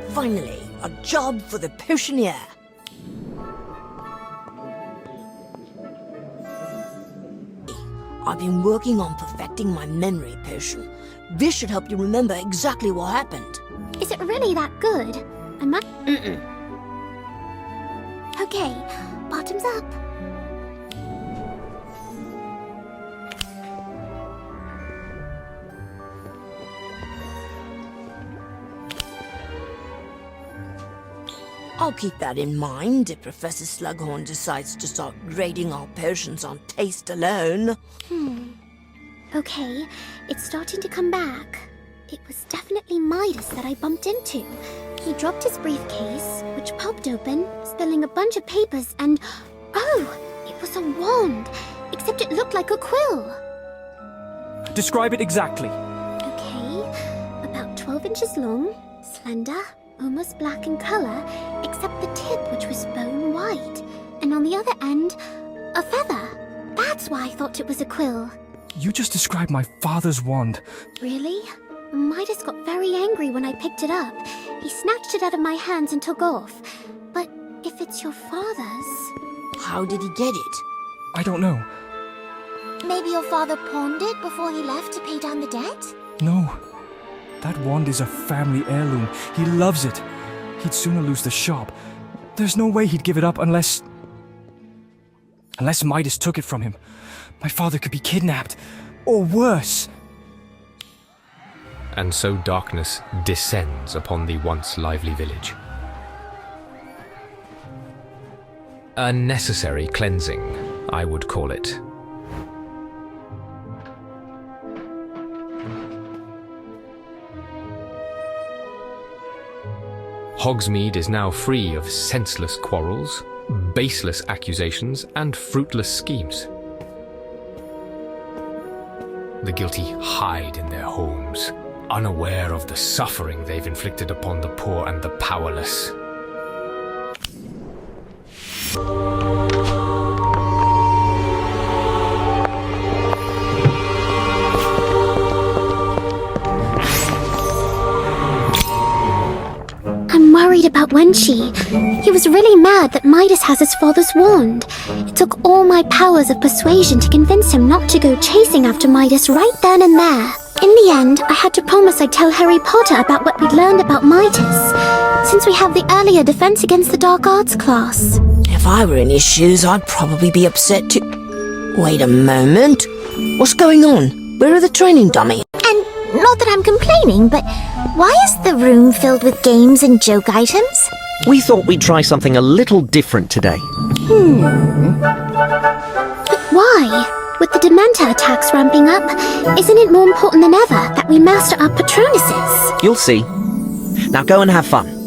Finally, a job for the potioneer. I've been working on perfecting my memory potion. This should help you remember exactly what happened. Is it really that good? I might... Okay, bottoms up. I'll keep that in mind if Professor Slughorn decides to start grading our potions on taste alone. Okay, it's starting to come back. It was definitely Midas that I bumped into. He dropped his briefcase, which popped open, spilling a bunch of papers, and... oh! It was a wand, except it looked like a quill. Describe it exactly. Okay, about 12 inches long, slender, almost black in color, except the tip, which was bone white. And on the other end, a feather. That's why I thought it was a quill. You just described my father's wand. Really? Midas got very angry when I picked it up. He snatched it out of my hands and took off. But if it's your father's... How did he get it? I don't know. Maybe your father pawned it before he left to pay down the debt? No. That wand is a family heirloom. He loves it. He'd sooner lose the shop. There's no way he'd give it up unless Midas took it from him. My father could be kidnapped. Or worse. And so darkness descends upon the once lively village. A necessary cleansing, I would call it. Hogsmeade is now free of senseless quarrels, baseless accusations, and fruitless schemes. The guilty hide in their homes, unaware of the suffering they've inflicted upon the poor and the powerless. I'm worried about Wenshi. He was really mad that Midas has his father's wand. It took all my powers of persuasion to convince him not to go chasing after Midas right then and there. In the end, I had to promise I'd tell Harry Potter about what we'd learned about Midas, since we have the earlier Defense Against the Dark Arts class. If I were in his shoes, I'd probably be upset too. Wait a moment. What's going on? Where are the training dummies? And not that I'm complaining, but why is the room filled with games and joke items? We thought we'd try something a little different today. But why? With the Dementor attacks ramping up, isn't it more important than ever that we master our Patronuses? You'll see. Now go and have fun.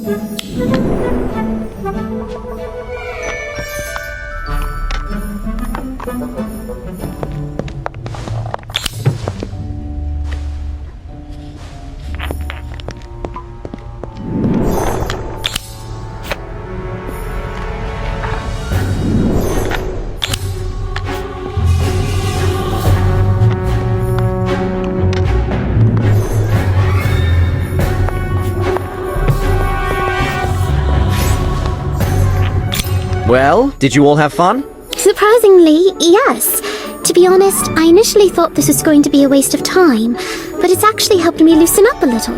Well, did you all have fun? Surprisingly, yes. To be honest, I initially thought this was going to be a waste of time, but it's actually helped me loosen up a little.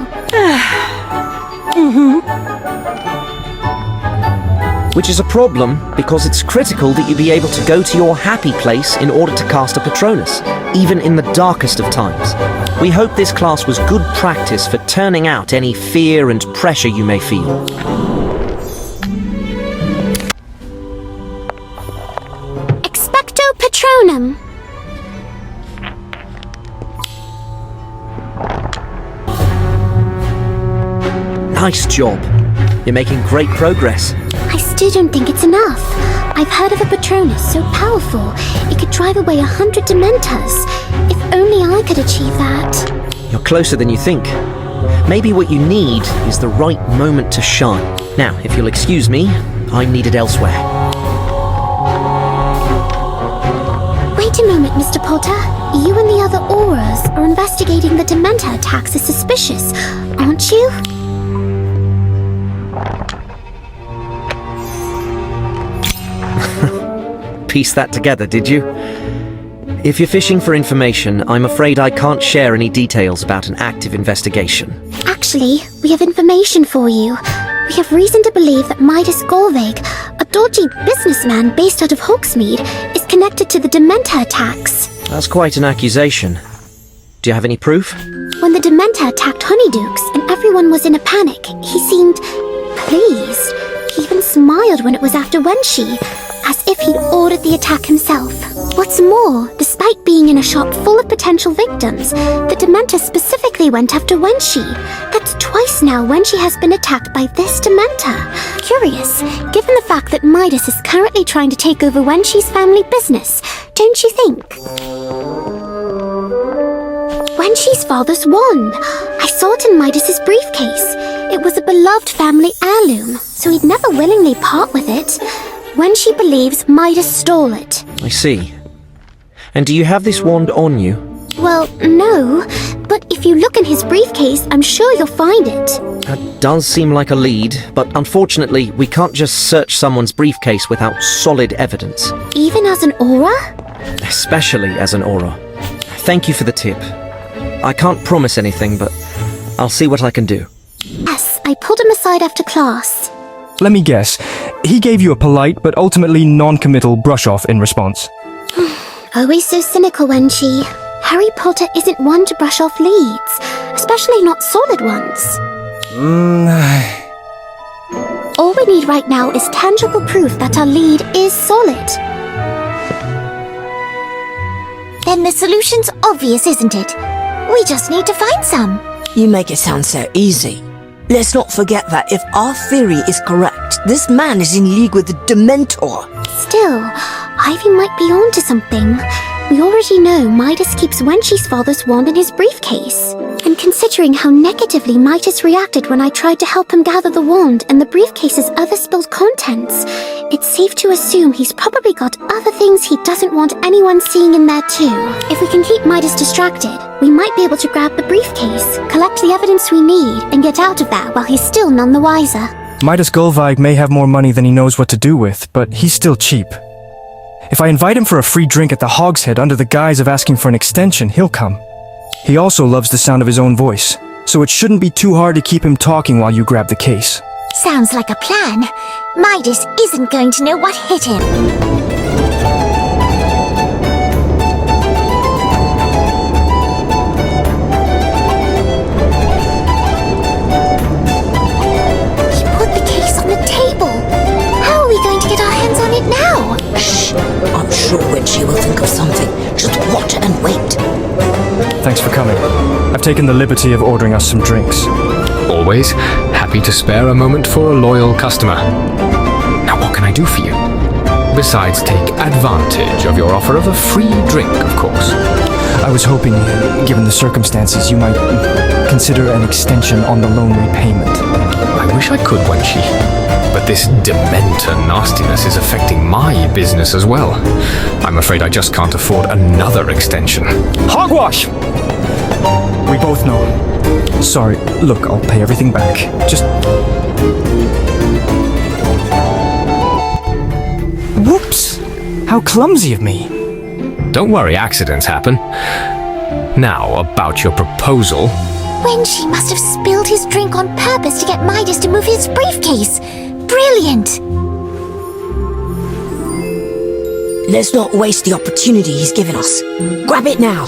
Which is a problem, because it's critical that you be able to go to your happy place in order to cast a Patronus, even in the darkest of times. We hope this class was good practice for turning out any fear and pressure you may feel. Patronum. Nice job. You're making great progress. I still don't think it's enough. I've heard of a Patronus so powerful it could drive away 100 Dementors. If only I could achieve that. You're closer than you think. Maybe what you need is the right moment to shine. Now, if you'll excuse me, I'm needed elsewhere. Wait a moment, Mr. Potter. You and the other Auras are investigating the Dementor attacks as suspicious, aren't you? Piece that together, did you? If you're fishing for information, I'm afraid I can't share any details about an active investigation. Actually, we have information for you. We have reason to believe that Midas Gorvig, a dodgy businessman based out of Hogsmeade, is connected to the Dementor attacks. That's quite an accusation. Do you have any proof? When the Dementor attacked Honeydukes and everyone was in a panic, he seemed pleased. He even smiled when it was after Wenshi, as if he'd ordered the attack himself. What's more, despite being in a shop full of potential victims, the Dementors specifically went after Wenshi. That's twice now Wenshi has been attacked by this Dementor. Curious, given the fact that Midas is currently trying to take over Wenshi's family business, don't you think? Wenshi's father's wand. I saw it in Midas's briefcase. It was a beloved family heirloom, so he'd never willingly part with it. Wenshi believes Midas stole it. I see. And do you have this wand on you? Well, no, but if you look in his briefcase, I'm sure you'll find it. That does seem like a lead, but unfortunately, we can't just search someone's briefcase without solid evidence. Even as an aura? Especially as an aura. Thank you for the tip. I can't promise anything, but I'll see what I can do. Yes, I pulled him aside after class. Let me guess. He gave you a polite but ultimately non-committal brush-off in response. Always so cynical, Wenshi. Harry Potter isn't one to brush off leads, especially not solid ones. All we need right now is tangible proof that our lead is solid. Then the solution's obvious, isn't it? We just need to find some. You make it sound so easy. Let's not forget that if our theory is correct, this man is in league with the Dementor. Still, Ivy might be onto something. We already know Midas keeps Wenshi's father's wand in his briefcase. And considering how negatively Midas reacted when I tried to help him gather the wand and the briefcase's other spilled contents, it's safe to assume he's probably got other things he doesn't want anyone seeing in there too. If we can keep Midas distracted, we might be able to grab the briefcase, collect the evidence we need, and get out of there while he's still none the wiser. Midas Gulveig may have more money than he knows what to do with, but he's still cheap. If I invite him for a free drink at the Hogshead under the guise of asking for an extension, he'll come. He also loves the sound of his own voice, so it shouldn't be too hard to keep him talking while you grab the case. Sounds like a plan. Midas isn't going to know what hit him. He put the case on the table. How are we going to get our hands on it now? Shh! I'm sure Wenshi will think of something. Just watch and wait. Thanks for coming. I've taken the liberty of ordering us some drinks. Always happy to spare a moment for a loyal customer. Now what can I do for you? Besides take advantage of your offer of a free drink, of course. I was hoping, given the circumstances, you might consider an extension on the loan repayment. I wish I could, Wenshi. But this Dementor nastiness is affecting my business as well. I'm afraid I just can't afford another extension. Hogwash! We both know. Sorry, look, I'll pay everything back. Just... Whoops! How clumsy of me. Don't worry, accidents happen. Now, about your proposal. Wenshi must have spilled his drink on purpose to get Midas to move his briefcase. Brilliant! Let's not waste the opportunity he's given us. Grab it now.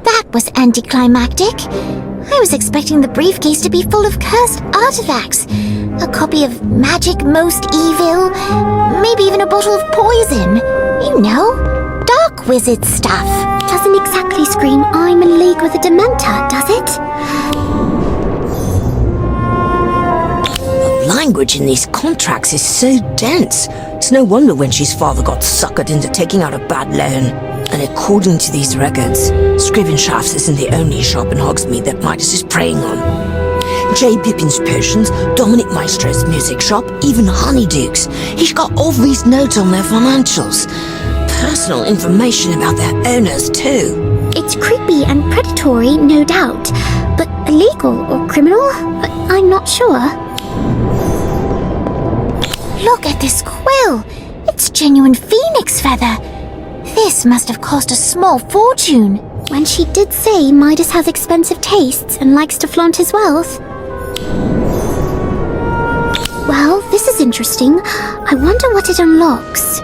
That was anticlimactic. I was expecting the briefcase to be full of cursed artifacts. A copy of Magic Most Evil, maybe even a bottle of poison. You know, dark wizard stuff. Doesn't exactly scream I'm in league with a Dementor, does it? The language in these contracts is so dense. It's no wonder Wenshi's father got suckered into taking out a bad loan. And according to these records, Scriven Shafts isn't the only shop in Hogsmeade that Midas is preying on. J. Pippin's Potions, Dominic Maestro's music shop, even Honeydukes. He's got all these notes on their financials. Personal information about their owners, too. It's creepy and predatory, no doubt. But illegal or criminal? I'm not sure. Look at this quill. It's genuine phoenix feather. This must have cost a small fortune. When she did say Midas has expensive tastes and likes to flaunt his wealth. Well, this is interesting. I wonder what it unlocks.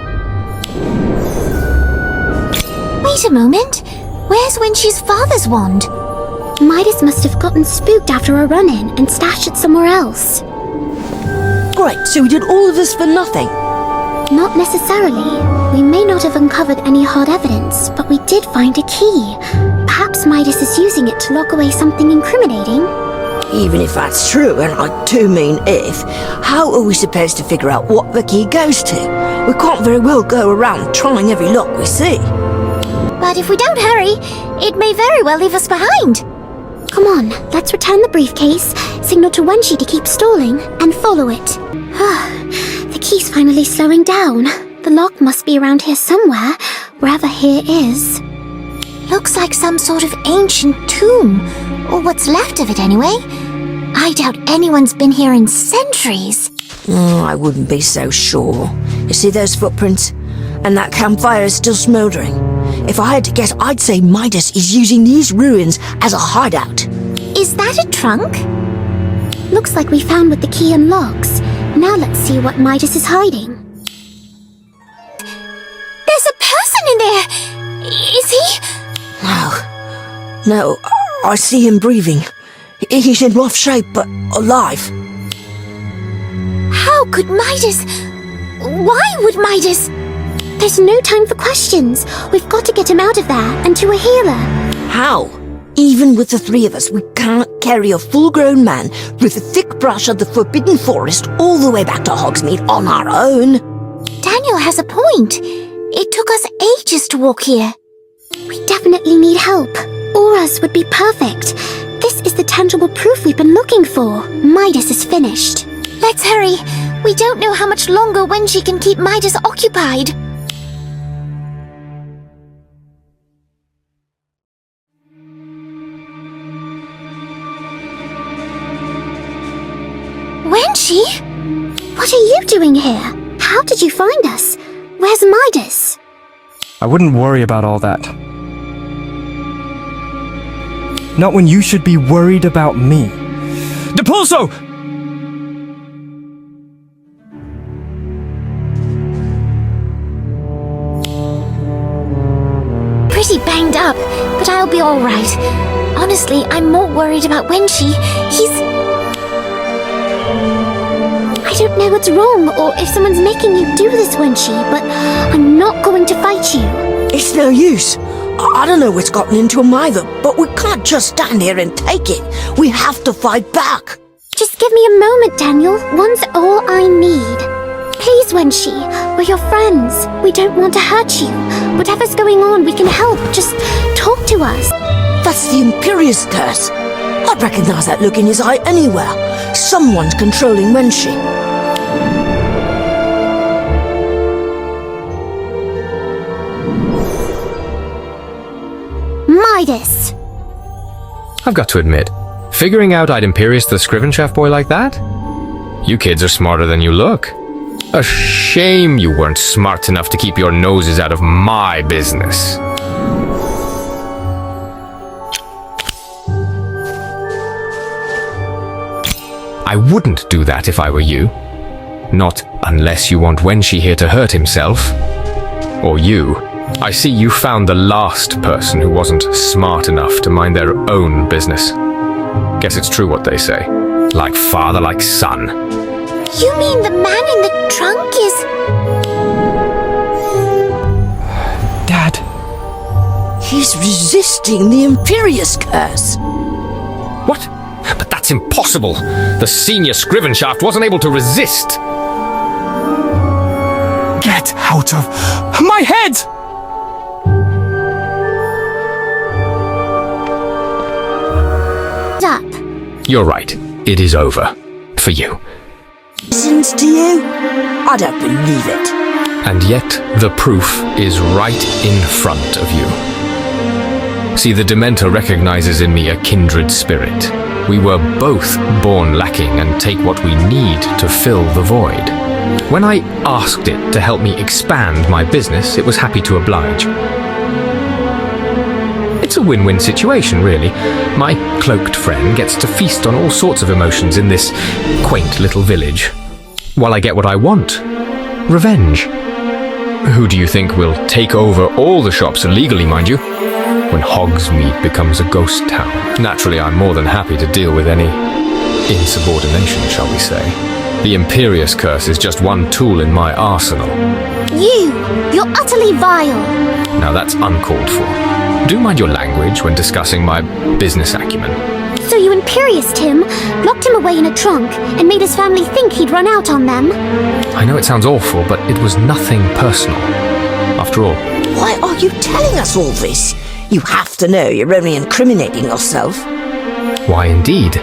Wait a moment. Where's Wenshi's father's wand? Midas must have gotten spooked after a run-in and stashed it somewhere else. Great, so we did all of this for nothing? Not necessarily. We may not have uncovered any hard evidence, but we did find a key. Perhaps Midas is using it to lock away something incriminating. Even if that's true, and I do mean if, how are we supposed to figure out what the key goes to? We can't very well go around trying every lock we see. But if we don't hurry, it may very well leave us behind. Come on, let's return the briefcase, signal to Wenshi to keep stalling, and follow it. The key's finally slowing down. The lock must be around here somewhere, wherever here is. Looks like some sort of ancient tomb, or what's left of it anyway. I doubt anyone's been here in centuries. Oh, I wouldn't be so sure. You see those footprints? And that campfire is still smouldering. If I had to guess, I'd say Midas is using these ruins as a hideout. Is that a trunk? Looks like we found what the key unlocks. Now let's see what Midas is hiding. There's a person in there! Is he? No, I see him breathing. He's in rough shape, but alive. How could Midas... Why would Midas... There's no time for questions. We've got to get him out of there and to a healer. How? Even with the three of us, we can't carry a full-grown man with a thick brush of the Forbidden Forest all the way back to Hogsmeade on our own. Daniel has a point. It took us ages to walk here. We definitely need help. Auras would be perfect. This is the tangible proof we've been looking for. Midas is finished. Let's hurry. We don't know how much longer Wenshi can keep Midas occupied. Wenshi? What are you doing here? How did you find us? Where's Midas? I wouldn't worry about all that. Not when you should be worried about me. Depulso! Pretty banged up, but I'll be alright. Honestly, I'm more worried about Wenshi. I don't know what's wrong, or if someone's making you do this, Wenshi, but I'm not going to fight you. It's no use. I don't know what's gotten into him either, but we can't just stand here and take it. We have to fight back. Just give me a moment, Daniel. One's all I need. Please, Wenshi, we're your friends. We don't want to hurt you. Whatever's going on, we can help. Just talk to us. That's the Imperious curse. I'd recognize that look in his eye anywhere. Someone's controlling Wenshi. Midas! I've got to admit, figuring out I'd Imperious the Scriven-Chef boy like that? You kids are smarter than you look. A shame you weren't smart enough to keep your noses out of my business. I wouldn't do that if I were you. Not unless you want Wenshi here to hurt himself. Or you. I see you found the last person who wasn't smart enough to mind their own business. Guess it's true what they say. Like father, like son. You mean the man in the trunk is... Dad. He's resisting the Imperious curse. What? But that's impossible. The senior Scriven-Shaft wasn't able to resist. Get out of my head! Up. You're right. It is over. For you. Listens to you? I don't believe it. And yet, the proof is right in front of you. See, the Dementor recognizes in me a kindred spirit. We were both born lacking and take what we need to fill the void. When I asked it to help me expand my business, it was happy to oblige. It's a win-win situation, really. My cloaked friend gets to feast on all sorts of emotions in this quaint little village, while I get what I want. Revenge. Who do you think will take over all the shops illegally, mind you? when Hogsmeade becomes a ghost town. Naturally, I'm more than happy to deal with any insubordination, shall we say. The Imperious Curse is just one tool in my arsenal. You're utterly vile. Now that's uncalled for. Do mind your language when discussing my business acumen. So you imperioused him, locked him away in a trunk, and made his family think he'd run out on them? I know it sounds awful, but it was nothing personal. After all. Why are you telling us all this? You have to know you're only incriminating yourself. Why indeed?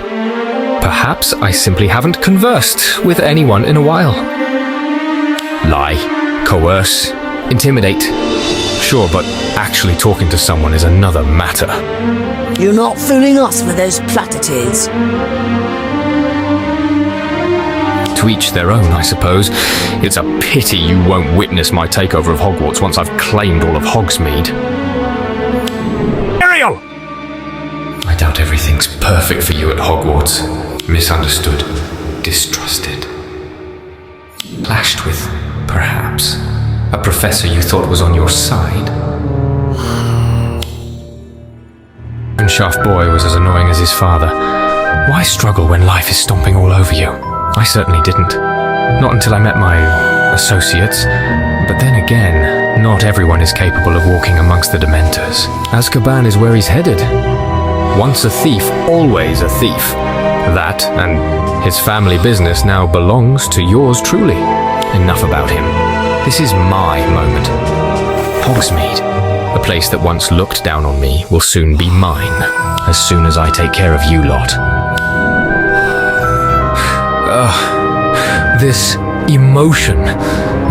Perhaps I simply haven't conversed with anyone in a while. Lie, coerce, intimidate. Sure, but actually talking to someone is another matter. You're not fooling us with those platitudes. To each their own, I suppose. It's a pity you won't witness my takeover of Hogwarts once I've claimed all of Hogsmeade. Ariel! I doubt everything's perfect for you at Hogwarts. Misunderstood, distrusted. Clashed with, perhaps, a professor you thought was on your side. And Shaft Boy was as annoying as his father. Why struggle when life is stomping all over you? I certainly didn't. Not until I met my associates. But then again, not everyone is capable of walking amongst the Dementors. Azkaban is where he's headed. Once a thief, always a thief. That, and his family business now belongs to yours truly. Enough about him. This is my moment. Hogsmeade, a place that once looked down on me, will soon be mine, as soon as I take care of you lot. This emotion.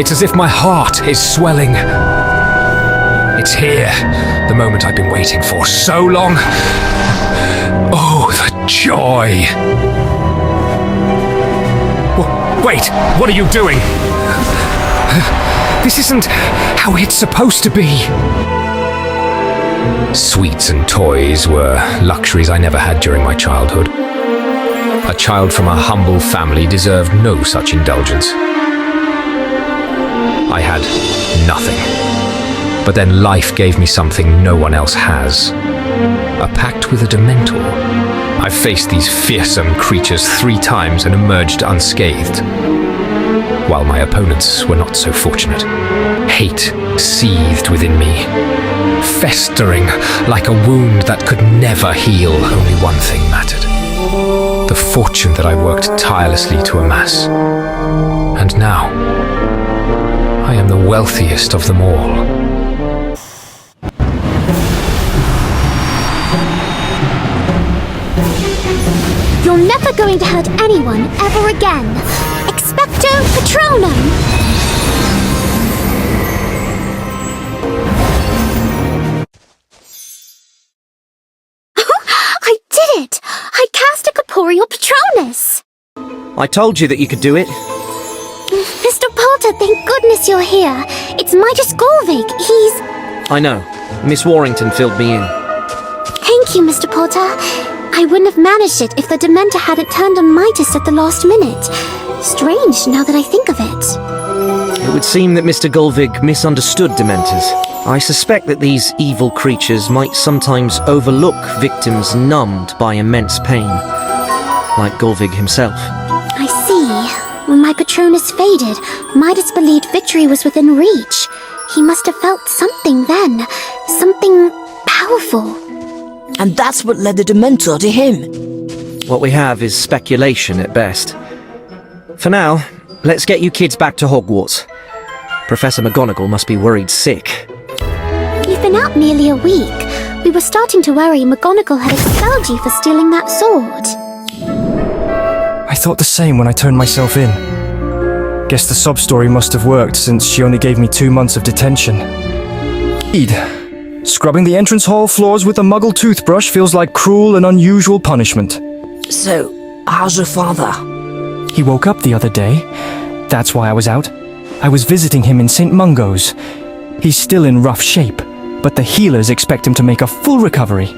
It's as if my heart is swelling. It's here, the moment I've been waiting for so long. Oh, the joy! Wait, what are you doing? This isn't how it's supposed to be. Sweets and toys were luxuries I never had during my childhood. A child from a humble family deserved no such indulgence. I had nothing. But then life gave me something no one else has. A pact with a Dementor. I've faced these fearsome creatures 3 times and emerged unscathed. While my opponents were not so fortunate. Hate seethed within me, festering like a wound that could never heal. Only one thing mattered. The fortune that I worked tirelessly to amass. And now, I am the wealthiest of them all. You're never going to hurt anyone ever again. Expecto Patronum! I did it! I cast a corporeal Patronus! I told you that you could do it. Mr. Potter, thank goodness you're here. It's Midas Golvig. He's... I know. Miss Warrington filled me in. Thank you, Mr. Potter. I wouldn't have managed it if the Dementor hadn't turned on Midas at the last minute. Strange, now that I think of it. It would seem that Mr. Golvig misunderstood Dementors. I suspect that these evil creatures might sometimes overlook victims numbed by immense pain. Like Golvig himself. I see. When my Patronus faded, Midas believed victory was within reach. He must have felt something then. Something powerful. And that's what led the Dementor to him. What we have is speculation at best. For now, let's get you kids back to Hogwarts. Professor McGonagall must be worried sick. You've been out nearly a week. We were starting to worry McGonagall had expelled you for stealing that sword. I thought the same when I turned myself in. Guess the sob story must have worked since she only gave me 2 months of detention. Indeed. Scrubbing the entrance hall floors with a Muggle toothbrush feels like cruel and unusual punishment. So, how's your father? He woke up the other day. That's why I was out. I was visiting him in St. Mungo's. He's still in rough shape, but the healers expect him to make a full recovery.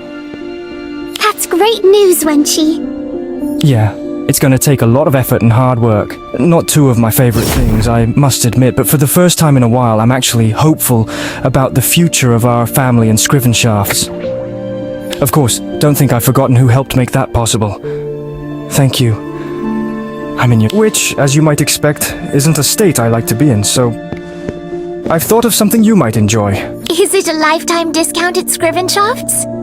That's great news, Wenshi. Yeah, it's It's going to take a lot of effort and hard work. Not two of my favorite things, I must admit, but for the first time in a while, I'm actually hopeful about the future of our family and Scrivenshafts. Of course, don't think I've forgotten who helped make that possible. Thank you. I'm in your... Which, as you might expect, isn't a state I like to be in, so... I've thought of something you might enjoy. Is it a lifetime discount at Scrivenshafts?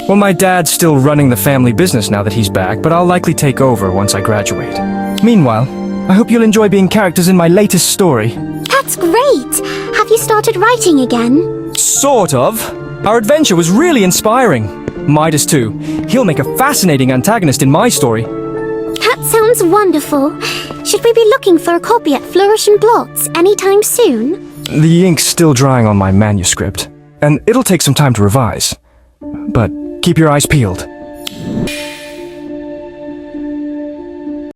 Well, my dad's still running the family business now that he's back, but I'll likely take over once I graduate. Meanwhile, I hope you'll enjoy being characters in my latest story. That's great! Have you started writing again? Sort of. Our adventure was really inspiring. Midas too. He'll make a fascinating antagonist in my story. That sounds wonderful. Should we be looking for a copy at Flourish and Blots anytime soon? The ink's still drying on my manuscript, and it'll take some time to revise. But keep your eyes peeled.